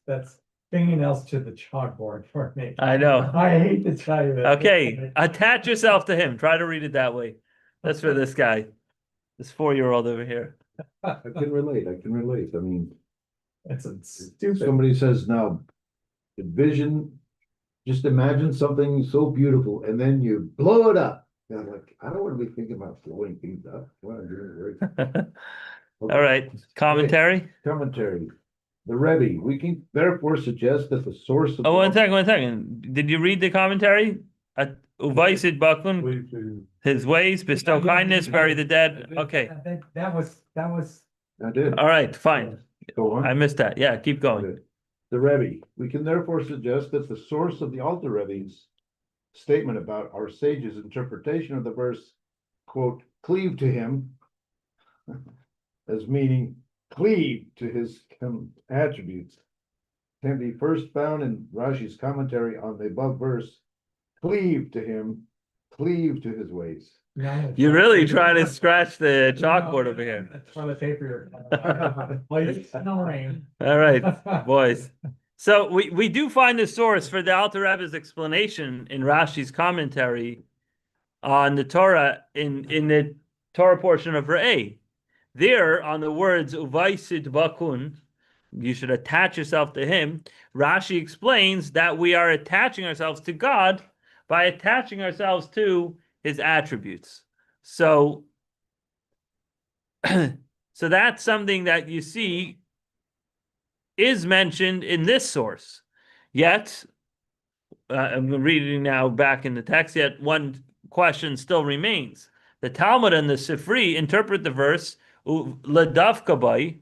That's fingernails to the chalkboard for me. I know. I hate to tell you that. Okay, attach yourself to him. Try to read it that way. That's for this guy, this 4-year-old over here. I can relate. I mean, It's a stupid. somebody says now, envision, just imagine something so beautiful and then you blow it up. And I'm like, I don't want to be thinking about blowing things up. I want to do it right. Okay. All right, commentary. Commentary. The Rebbe, we can therefore suggest that the source of Oh, 1 second. Did you read the commentary? Uvaisid bakun, Cleave to his ways, bestow kindness, bury the dead. Okay, That was, I did. all right, fine. Go on. I missed that. Yeah, keep going. Okay. The Rebbe, we can therefore suggest that the source of the Alter Rebbe's statement about our sage's interpretation of the verse, quote, cleave to him, as meaning cleave to his attributes, can be first found in Rashi's commentary on the above verse, cleave to him, cleave to his ways. You're really trying to scratch the chalkboard over here. That's on the paper. Please, no rain. All right, boys. So we do find the source for the Alter Rebbe's explanation in Rashi's commentary on the Torah in the Torah portion of Re'eh. There, on the words Uvaisid bakun, you should attach yourself to him. Rashi explains that we are attaching ourselves to God by attaching ourselves to his attributes. So, so that's something that you see is mentioned in this source. Yet, I'm reading now back in the text, yet one question still remains. The Talmud and the Sifri interpret the verse ladavka,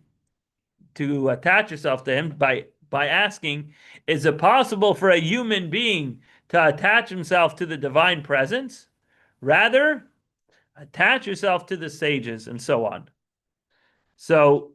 to attach yourself to him, by asking, is it possible for a human being to attach himself to the divine presence? Rather, attach yourself to the sages and so on. So,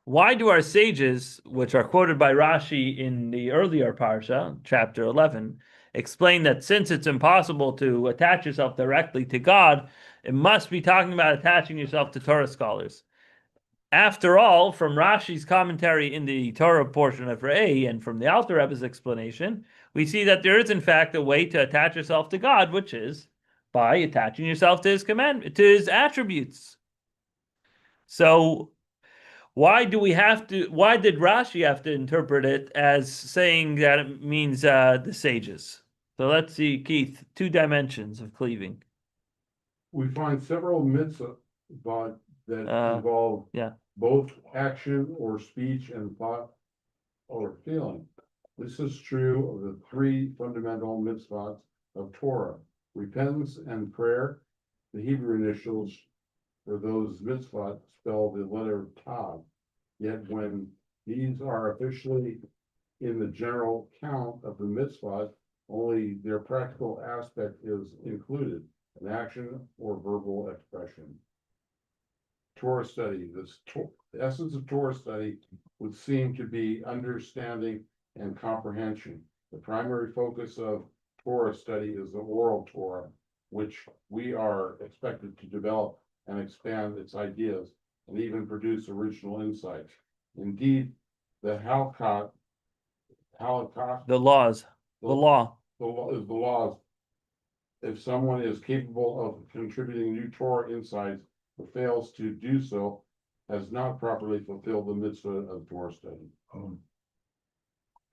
why do our sages, which are quoted by Rashi in the earlier parsha, chapter 11, explain that since it's impossible to attach yourself directly to God, it must be talking about attaching yourself to Torah scholars? After all, from Rashi's commentary in the Torah portion of Re'eh and from the Alter Rebbe's explanation, we see that there is in fact a way to attach yourself to God, which is by attaching yourself to his commandment, to his attributes. So why did Rashi have to interpret it as saying that it means the sages? So let's see, Keith, 2 dimensions of cleaving. We find several mitzvot that involve both action or speech and thought or feeling. This is true of the 3 fundamental mitzvot of Torah: repentance and prayer. The Hebrew initials for those mitzvot spell the letter Tav. Yet when these are officially in the general count of the mitzvot, only their practical aspect is included, an action or verbal expression. Torah study. The essence of Torah study would seem to be understanding and comprehension. The primary focus of Torah study is the oral Torah, which we are expected to develop and expand its ideas and even produce original insights. Indeed, the halakha, The laws, the law. is the laws. If someone is capable of contributing new Torah insights, but fails to do so, has not properly fulfilled the mitzvah of Torah study.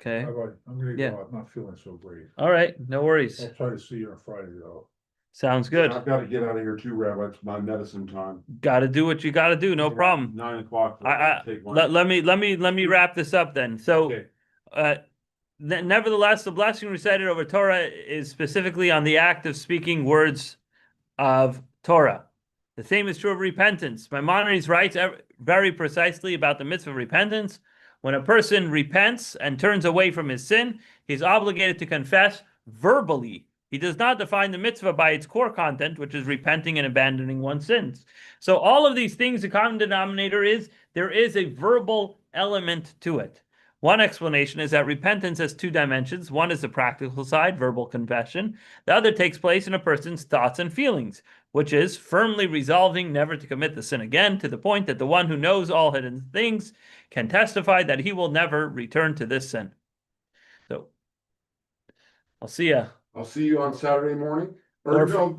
Okay. Rabbi, I'm gonna Yeah. go, I'm not feeling so great. All right. No worries. I'll try to see you on Friday though. Sounds good. I've got to get out of here too, Rabbi. It's my medicine time. Got to do what you got to do. No problem. 9 o'clock. Let me wrap this up then. So, Okay. nevertheless, the blessing recited over Torah is specifically on the act of speaking words of Torah. The same is true of repentance. Maimonides writes very precisely about the mitzvah of repentance. When a person repents and turns away from his sin, he is obligated to confess verbally. He does not define the mitzvah by its core content, which is repenting and abandoning one's sins. So all of these things, the common denominator is there is a verbal element to it. One explanation is that repentance has two dimensions. One is the practical side, verbal confession. The other takes place in a person's thoughts and feelings, which is firmly resolving never to commit the sin again, to the point that the one who knows all hidden things can testify that he will never return to this sin. So, I'll see ya. I'll see you on Saturday morning.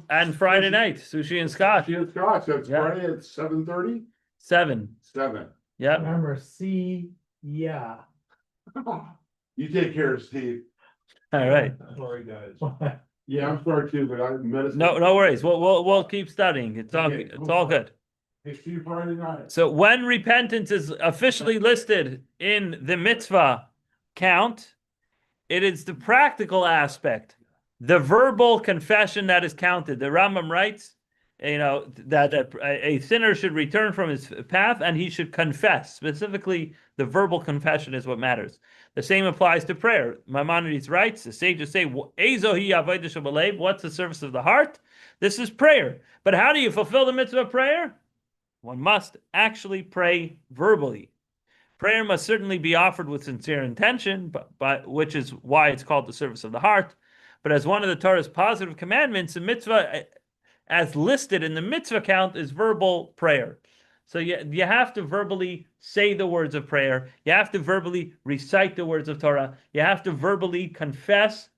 And Friday night, sushi and scotch. Sushi and scotch. That's Yeah. Friday at 7:30? 7. 7. Yep. Remember, see, yeah. You take care, Steve. All right. Sorry, guys. Yeah, I'm sorry too, but medicine. No worries. We'll keep studying. It's all Okay, it's all good. Hey, see you Friday night. So when repentance is officially listed in the mitzvah count, it is the practical aspect, the verbal confession that is counted. The Rambam writes, that a sinner should return from his path and he should confess. Specifically, the verbal confession is what matters. The same applies to prayer. Maimonides writes, the sages say, "Ezohi avodah shebalev." What's the service of the heart? This is prayer. But how do you fulfill the mitzvah of prayer? One must actually pray verbally. Prayer must certainly be offered with sincere intention, but which is why it's called the service of the heart. But as one of the Torah's positive commandments, the mitzvah, as listed in the mitzvah count, is verbal prayer. So you have to verbally say the words of prayer. You have to verbally recite the words of Torah. You have to verbally confess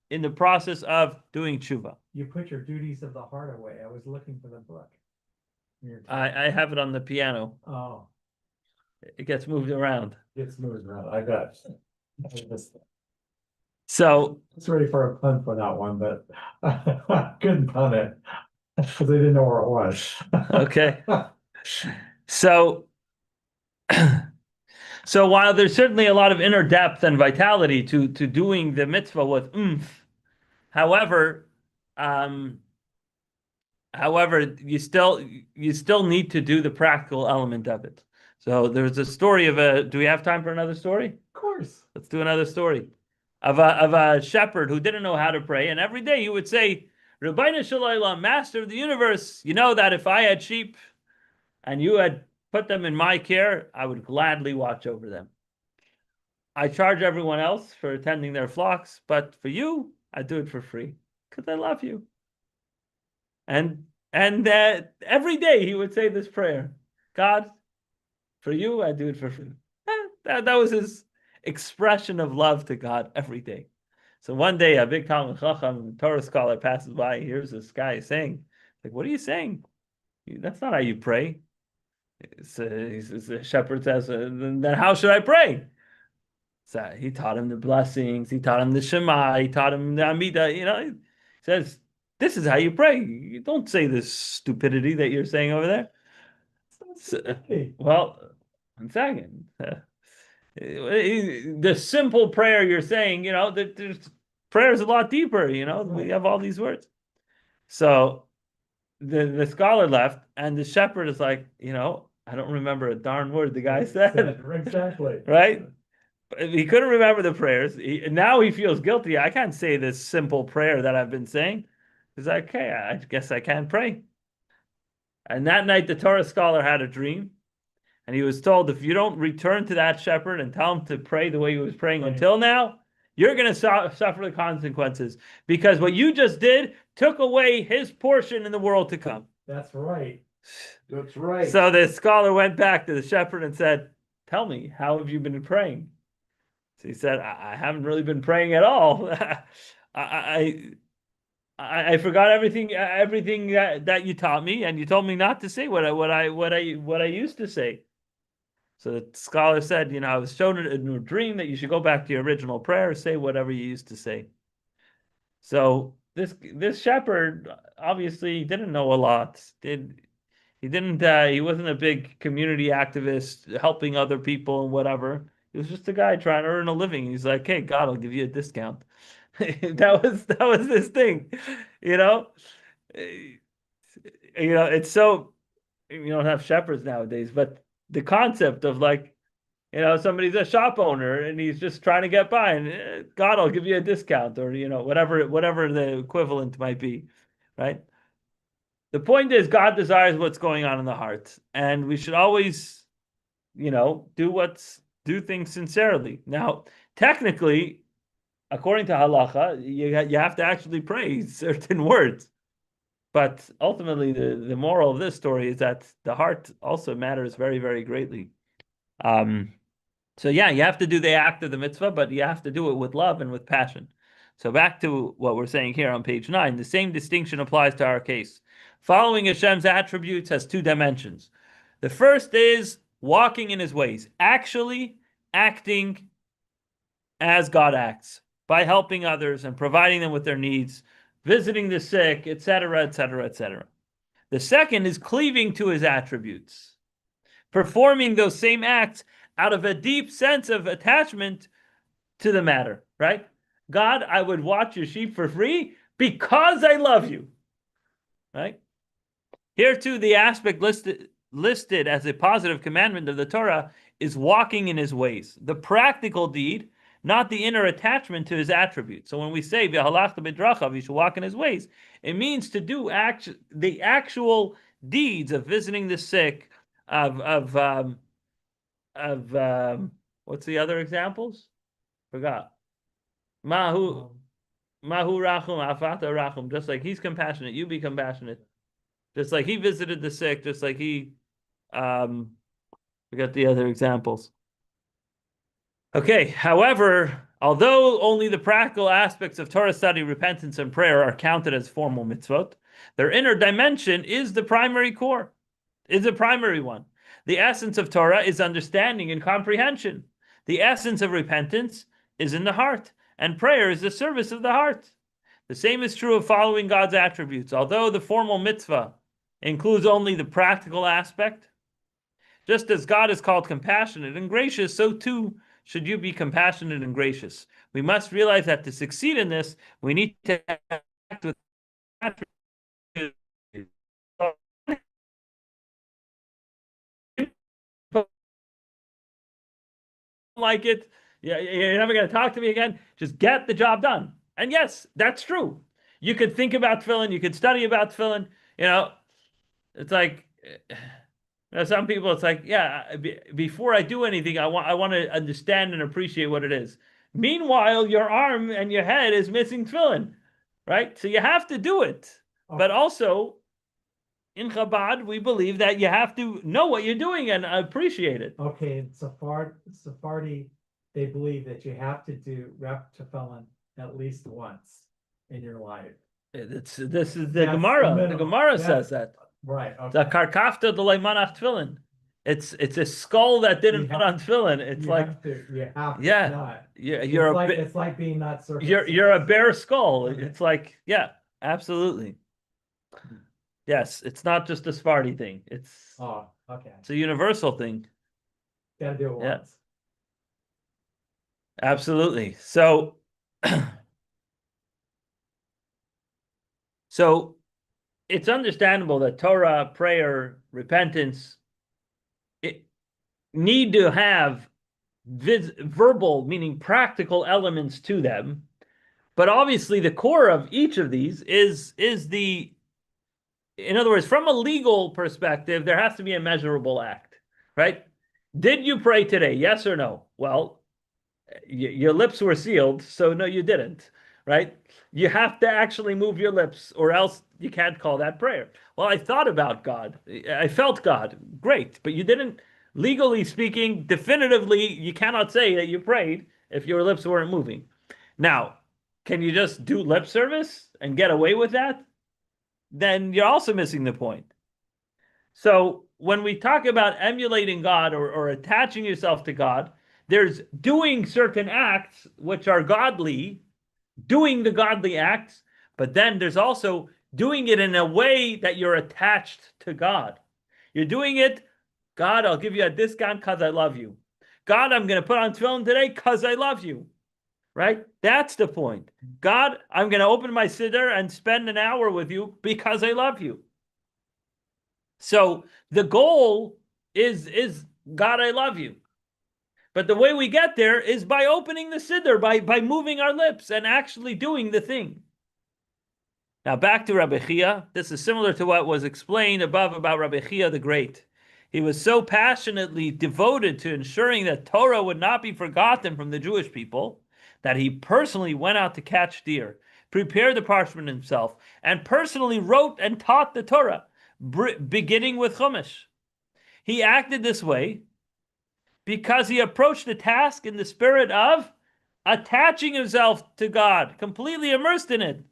in the process of doing tshuva. You put your duties of the heart away. I was looking for the book. I have it on the piano. Oh, It gets moved around. it's moving around. I got it. So It's ready for a pun for that one, but I couldn't pun it because I didn't know where it was. okay. So while there's certainly a lot of inner depth and vitality to doing the mitzvah with oomph, however, you still need to do the practical element of it. So there's a story of do we have time for another story? Of course. Let's do another story of a shepherd who didn't know how to pray, and every day he would say, "Rabbeinu Shalom, Master of the universe, you know that if I had sheep and you had put them in my care, I would gladly watch over them. I charge everyone else for attending their flocks, but for you, I do it for free because I love you." And every day he would say this prayer: "God, for you, I do it for free." That was his expression of love to God every day. So one day, a big Talmud Chacham, Torah scholar, passes by. He hears this guy saying, "Like, what are you saying? That's not how you pray." The shepherd says, "Then how should I pray?" So he taught him the blessings. He taught him the Shema. He taught him the Amidah. He says, "This is how you pray. You don't say this stupidity that you're saying over there." Well, one second. The simple prayer you're saying, there's prayer is a lot deeper. We have all these words. So the scholar left, and the shepherd is like, I don't remember a darn word the guy said. Exactly. Right? He couldn't remember the prayers. Now he feels guilty. I can't say this simple prayer that I've been saying. He's like, okay, I guess I can't pray. And that night, the Torah scholar had a dream, and he was told, if you don't return to that shepherd and tell him to pray the way he was praying Right. until now, you're going to suffer the consequences, because what you just did took away his portion in the world to come. That's right. That's right. So the scholar went back to the shepherd and said, tell me, how have you been praying? So he said, I haven't really been praying at all. I forgot everything that you taught me, and you told me not to say what I used to say. So the scholar said, I was shown in a dream that you should go back to your original prayer, say whatever you used to say. So this shepherd obviously didn't know a lot. He wasn't a big community activist helping other people and whatever. He was just a guy trying to earn a living. He's like, hey, God will give you a discount. that was his thing, you know. It's so, you don't have shepherds nowadays, but the concept of, like, somebody's a shop owner and he's just trying to get by, and God will give you a discount, or whatever the equivalent might be, right? The point is, God desires what's going on in the heart, and we should always, do things sincerely. Now, technically, according to halacha, you have to actually pray certain words. But ultimately, the moral of this story is that the heart also matters very, very greatly. So yeah, you have to do the act of the mitzvah, but you have to do it with love and with passion. So back to what we're saying here on page 9, the same distinction applies to our case. Following Hashem's attributes has two dimensions. The first is walking in his ways, actually acting as God acts, by helping others and providing them with their needs, visiting the sick, etc., etc., etc. The second is cleaving to his attributes, performing those same acts out of a deep sense of attachment to the matter, right? God, I would watch your sheep for free because I love you, right? Here too, the aspect listed as a positive commandment of the Torah is walking in his ways, the practical deed, not the inner attachment to his attributes. So when we say v'halachta b'drachav, you should walk in his ways, it means to do the actual deeds of visiting the sick, of what's the other examples? Forgot. Mahu rachum afata rachum. Just like he's compassionate, you be compassionate. Just like he visited the sick, just like he forgot the other examples. Okay, however, although only the practical aspects of Torah study, repentance, and prayer are counted as formal mitzvot, their inner dimension is the primary core, is the primary one. The essence of Torah is understanding and comprehension. The essence of repentance is in the heart, and prayer is the service of the heart. The same is true of following God's attributes. Although the formal mitzvah includes only the practical aspect, just as God is called compassionate and gracious, so too should you be compassionate and gracious. We must realize that to succeed in this, we need to act with attributes. Like it, yeah, you're never going to talk to me again. Just get the job done. And yes, that's true. You could think about tefillin, you could study about tefillin. It's like, some people, it's like, yeah, before I do anything, I want to understand and appreciate what it is. Meanwhile, your arm and your head is missing tefillin, right? So you have to do it. Okay. But also, in Chabad, we believe that you have to know what you're doing and appreciate it. Okay, in Sephardi, they believe that you have to do rep tefillin at least once in your life. This is the That's Gemara. The minimum. Gemara That's- says that. Right, The okay. karkafta delay manach tefillin. It's a skull that didn't You put have- on tefillin. It's You like, have to, you have to yeah, not. you're It's like, a it's like being not circumcised. you're a bare skull. Okay. It's like, yeah, absolutely. Yes, it's not just a Sephardi thing. It's Oh, okay, a universal thing. gotta do it Yeah. once. Absolutely. So, so it's understandable that Torah, prayer, repentance, it need to have verbal, meaning practical elements to them. But obviously, the core of each of these is the in other words, from a legal perspective, there has to be a measurable act, right? Did you pray today? Yes or no? Well, your lips were sealed, so no, you didn't, right? You have to actually move your lips, or else you can't call that prayer. Well, I thought about God. I felt God. Great. But you didn't, legally speaking, definitively, you cannot say that you prayed if your lips weren't moving. Now, can you just do lip service and get away with that? Then you're also missing the point. So when we talk about emulating God or attaching yourself to God, there's doing certain acts which are godly, doing the godly acts, but then there's also doing it in a way that you're attached to God. You're doing it, God, I'll give you a discount because I love you. God, I'm going to put on tefillin today because I love you. Right? That's the point. God, I'm going to open my siddur and spend an hour with you because I love you. So the goal is God, I love you. But the way we get there is by opening the siddur, by moving our lips and actually doing the thing. Now back to Rabbi Chia. This is similar to what was explained above about Rabbi Chia the Great. He was so passionately devoted to ensuring that Torah would not be forgotten from the Jewish people that he personally went out to catch deer, prepared the parchment himself, and personally wrote and taught the Torah, beginning with Chumash. He acted this way because he approached the task in the spirit of attaching himself to God, completely immersed in it.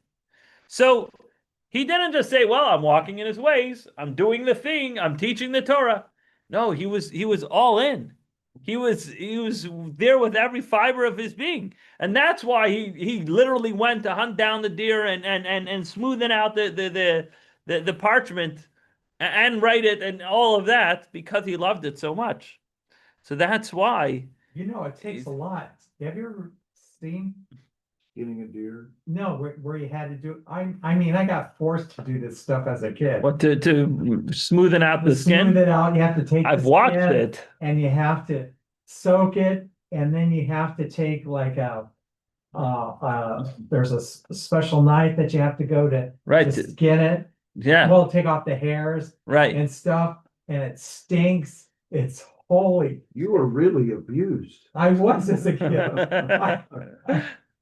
So he didn't just say, well, I'm walking in his ways, I'm doing the thing, I'm teaching the Torah. No, he was all in. He was there with every fiber of his being. And that's why he literally went to hunt down the deer and smoothing out the parchment and write it and all of that because he loved it so much. So that's why. You know, it takes a lot. Have you ever seen? Getting a deer. No, where you had to do, I mean, I got forced to do this stuff as a kid. What to smoothing out the To smooth skin? it out, you have to take. the I've watched skin it. And you have to soak it, and then you have to take like there's a special knife that you have to go to Right. skin it. Yeah. Well, take off the hairs Right. and stuff, and it stinks. It's holy. You were really abused. I was as a kid.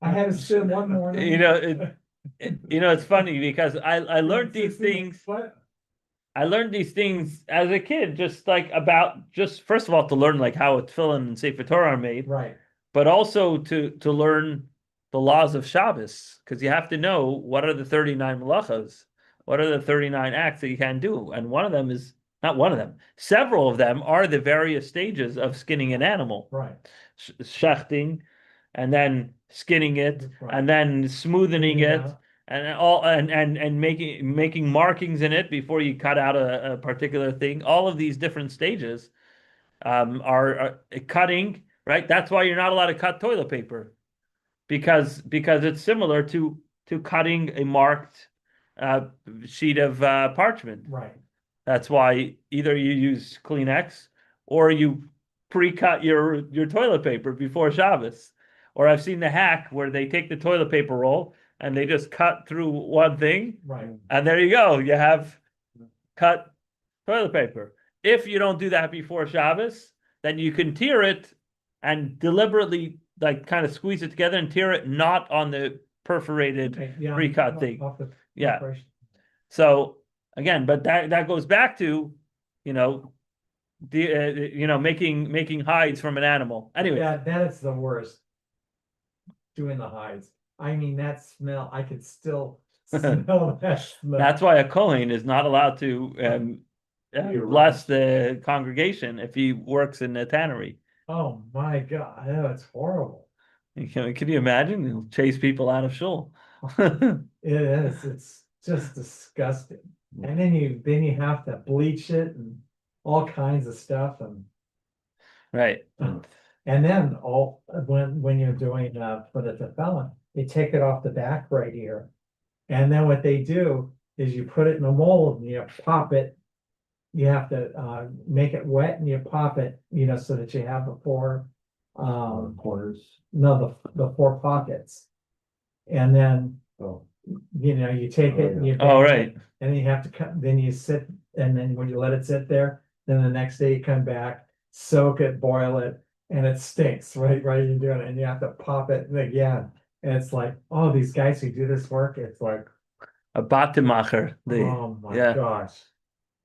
I had to sit one morning. You know, it's funny because I learned these things. I learned these things as a kid, just like about just first of all to learn like how tefillin and Sefer Torah are made, Right. but also to learn the laws of Shabbos, because you have to know what are the 39 malachas, what are the 39 acts that you can do, and one of them is not one of them. Several of them are the various stages of skinning an animal. Right. Shechting, and then skinning it, Right. and then smoothing it, Yeah. and all and making markings in it before you cut out a particular thing. All of these different stages are cutting, right? That's why you're not allowed to cut toilet paper, because it's similar to cutting a marked sheet of parchment. Right. That's why either you use Kleenex or you pre-cut your toilet paper before Shabbos. Or I've seen the hack where they take the toilet paper roll and they just cut through one thing, Right. and there you go. You have cut toilet paper. If you don't do that before Shabbos, then you can tear it and deliberately like kind of squeeze it together and tear it not on the perforated Okay, yeah, pre-cut off thing. the Yeah. preparation. So again, but that goes back to, making hides from an animal. Anyway, That is the worst. Doing the hides. I mean, that smell, I could still smell that smell. that's why a Kohen is not allowed to bless the congregation if he works in the tannery. Oh my God, it's horrible. Can you imagine? He'll chase people out of shul. It is, it's just disgusting. And then you have to bleach it and all kinds of stuff and Right. then when you're doing for the tefillin, they take it off the back right here. And then what they do is you put it in a mold and you pop it. You have to make it wet and you pop it, so that you have the four Corners. no, the four pockets. And then Oh, You know, you take it and you Oh, bang right. it, and then you have to cut, then you sit, and then when you let it sit there, then the next day you come back, soak it, boil it, and it stinks, right, you're doing it, and you have to pop it again. And it's like, oh, these guys who do this work, it's like, A batemacher. oh my Yeah. gosh.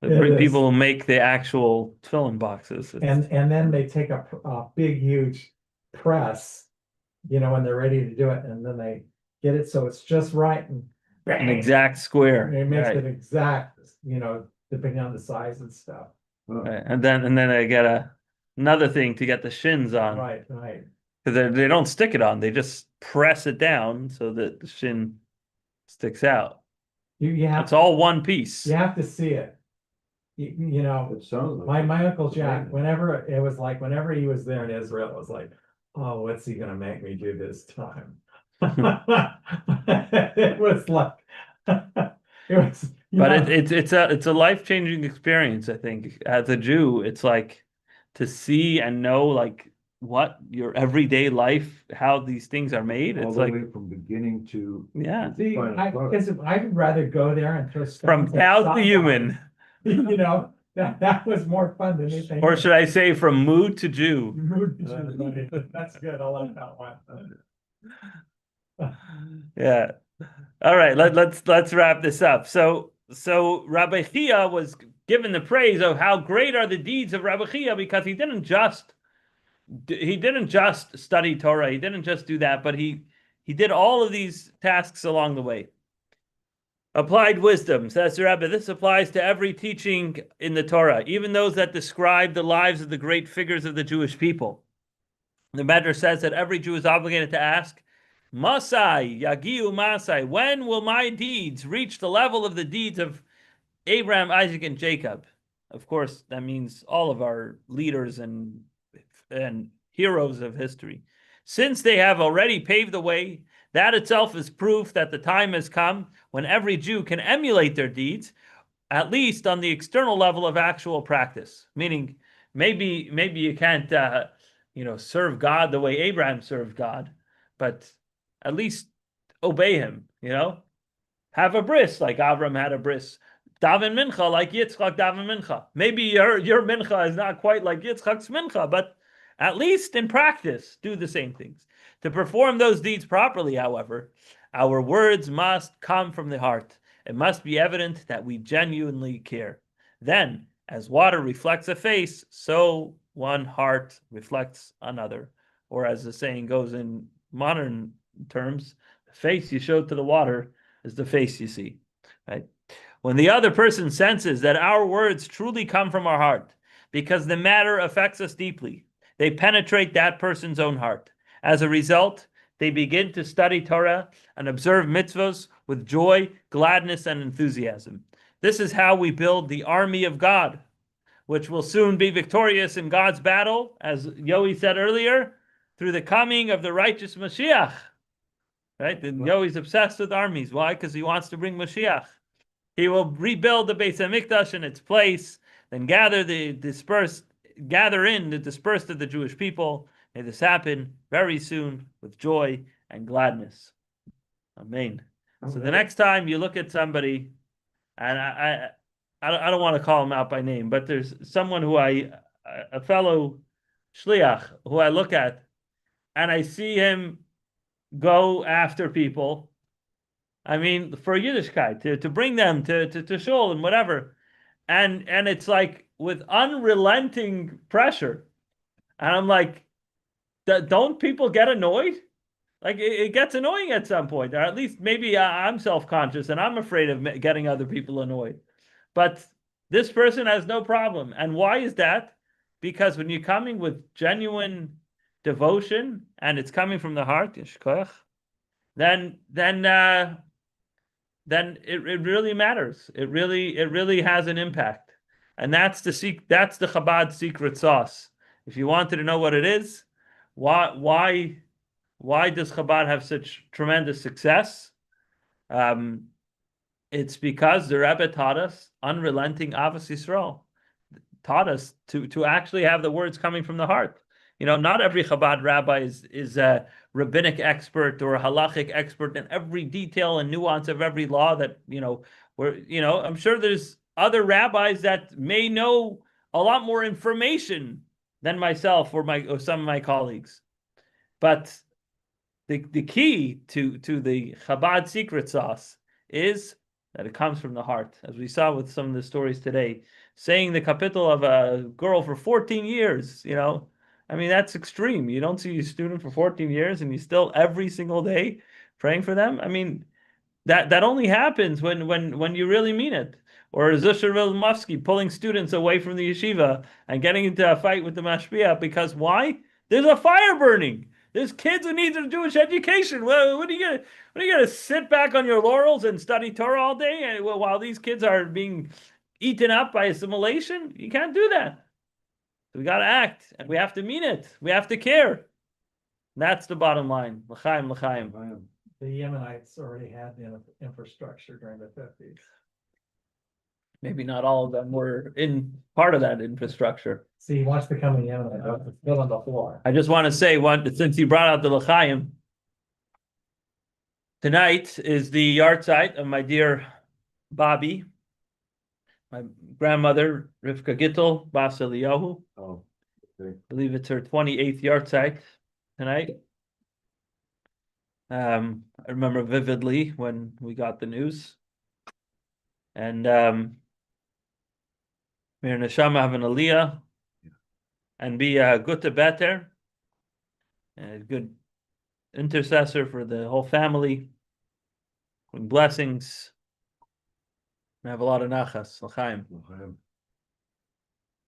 The It is. people who make the actual filling boxes. And then they take a big, huge press, you know, when they're ready to do it, and then they get it so it's just right, and An bang, exact square. it makes Right. it exact, you know, depending on the size and stuff. Right. And then I get another thing to get the shins on. Right. Because they don't stick it on, they just press it down so that the shin sticks out. You have, It's all one piece. you have to see it. You know, It sounds like. my Uncle Jack, amazing. whenever it was like, whenever he was there in Israel, it was like, oh, what's he gonna make me do this time? It was like, it was. you But know, it's a life-changing experience, I think. As a Jew, it's like to see and know like what your everyday life, how these things are made. All It's the like, way from beginning to. yeah, See, final I, product. because I'd rather go there and throw from stones at cow to softballs. human, You know, that was more fun than anything. or should I say from mood to Jew? That's good, I like that one. Yeah. All right, let's wrap this up. So Rabbi Chia was given the praise of how great are the deeds of Rabbi Chia because he didn't just study Torah, he didn't just do that, but he did all of these tasks along the way. Applied wisdom, says the Rebbe, this applies to every teaching in the Torah, even those that describe the lives of the great figures of the Jewish people. The Medrash says that every Jew is obligated to ask, Masai, Yagiu Masai, when will my deeds reach the level of the deeds of Abraham, Isaac, and Jacob? Of course, that means all of our leaders and heroes of history. Since they have already paved the way, that itself is proof that the time has come when every Jew can emulate their deeds, at least on the external level of actual practice. Meaning, maybe you can't, serve God the way Abraham served God, but at least obey him. Have a bris like Avram had a bris. Daven mincha like Yitzchak daven mincha. Maybe your mincha is not quite like Yitzchak's mincha, but at least in practice, do the same things. To perform those deeds properly, however, our words must come from the heart. It must be evident that we genuinely care. Then, as water reflects a face, so one heart reflects another. Or as the saying goes in modern terms, the face you show to the water is the face you see, right? When the other person senses that our words truly come from our heart, because the matter affects us deeply, they penetrate that person's own heart. As a result, they begin to study Torah and observe mitzvos with joy, gladness, and enthusiasm. This is how we build the army of God, which will soon be victorious in God's battle, as Yohi said earlier, through the coming of the righteous Mashiach. Right? And Yohi's obsessed with armies. Why? Because he wants to bring Mashiach. He will rebuild the Beis Hamikdash in its place, then gather in the dispersed of the Jewish people. May this happen very soon with joy and gladness. Amen. So the next time you look at somebody, and I don't want to call him out by name, but there's someone who a fellow shliach who I look at, and I see him go after people. I mean, for Yiddishkeit, to bring them to shul and whatever. And it's like with unrelenting pressure. And I'm like, don't people get annoyed? Like it gets annoying at some point, or at least maybe I'm self-conscious and I'm afraid of getting other people annoyed. But this person has no problem. And why is that? Because when you're coming with genuine devotion and it's coming from the heart, then it really matters. It really has an impact. And that's the Chabad secret sauce. If you wanted to know what it is, why does Chabad have such tremendous success? It's because the Rebbe taught us unrelenting Avos Yisrael, taught us to actually have the words coming from the heart. Not every Chabad rabbi is rabbinic expert or a halachic expert in every detail and nuance of every law that, I'm sure there's other rabbis that may know a lot more information than myself or some of my colleagues. But the key to the Chabad secret sauce is that it comes from the heart, as we saw with some of the stories today. Saying the capital of a girl for 14 years, I mean, that's extreme. You don't see your student for 14 years and you still every single day praying for them. I mean, that only happens when you really mean it. Or Zusha Vilmovsky pulling students away from the yeshiva and getting into a fight with the mashpia because why? There's a fire burning. There's kids who need a Jewish education. Well, what are you gonna sit back on your laurels and study Torah all day while these kids are being eaten up by assimilation? You can't do that. We got to act, and we have to mean it. We have to care. That's the bottom line. L'chaim, l'chaim. The Yemenites already had the infrastructure during the 50s. Maybe not all of them were in part of that infrastructure. See, watch becoming Yemenite, it's still on the floor. I just want to say since you brought out the l'chaim, tonight is the yard site of my dear Bobby, my grandmother, Rivka Gittel, Bas Eliyahu. Oh, I believe it's her 28th yard site tonight. I remember vividly when we got the news. And Mir Neshama have an aliyah and be a gutta better, a good intercessor for the whole family, with blessings. And have a lot of nachas. L'chaim. okay.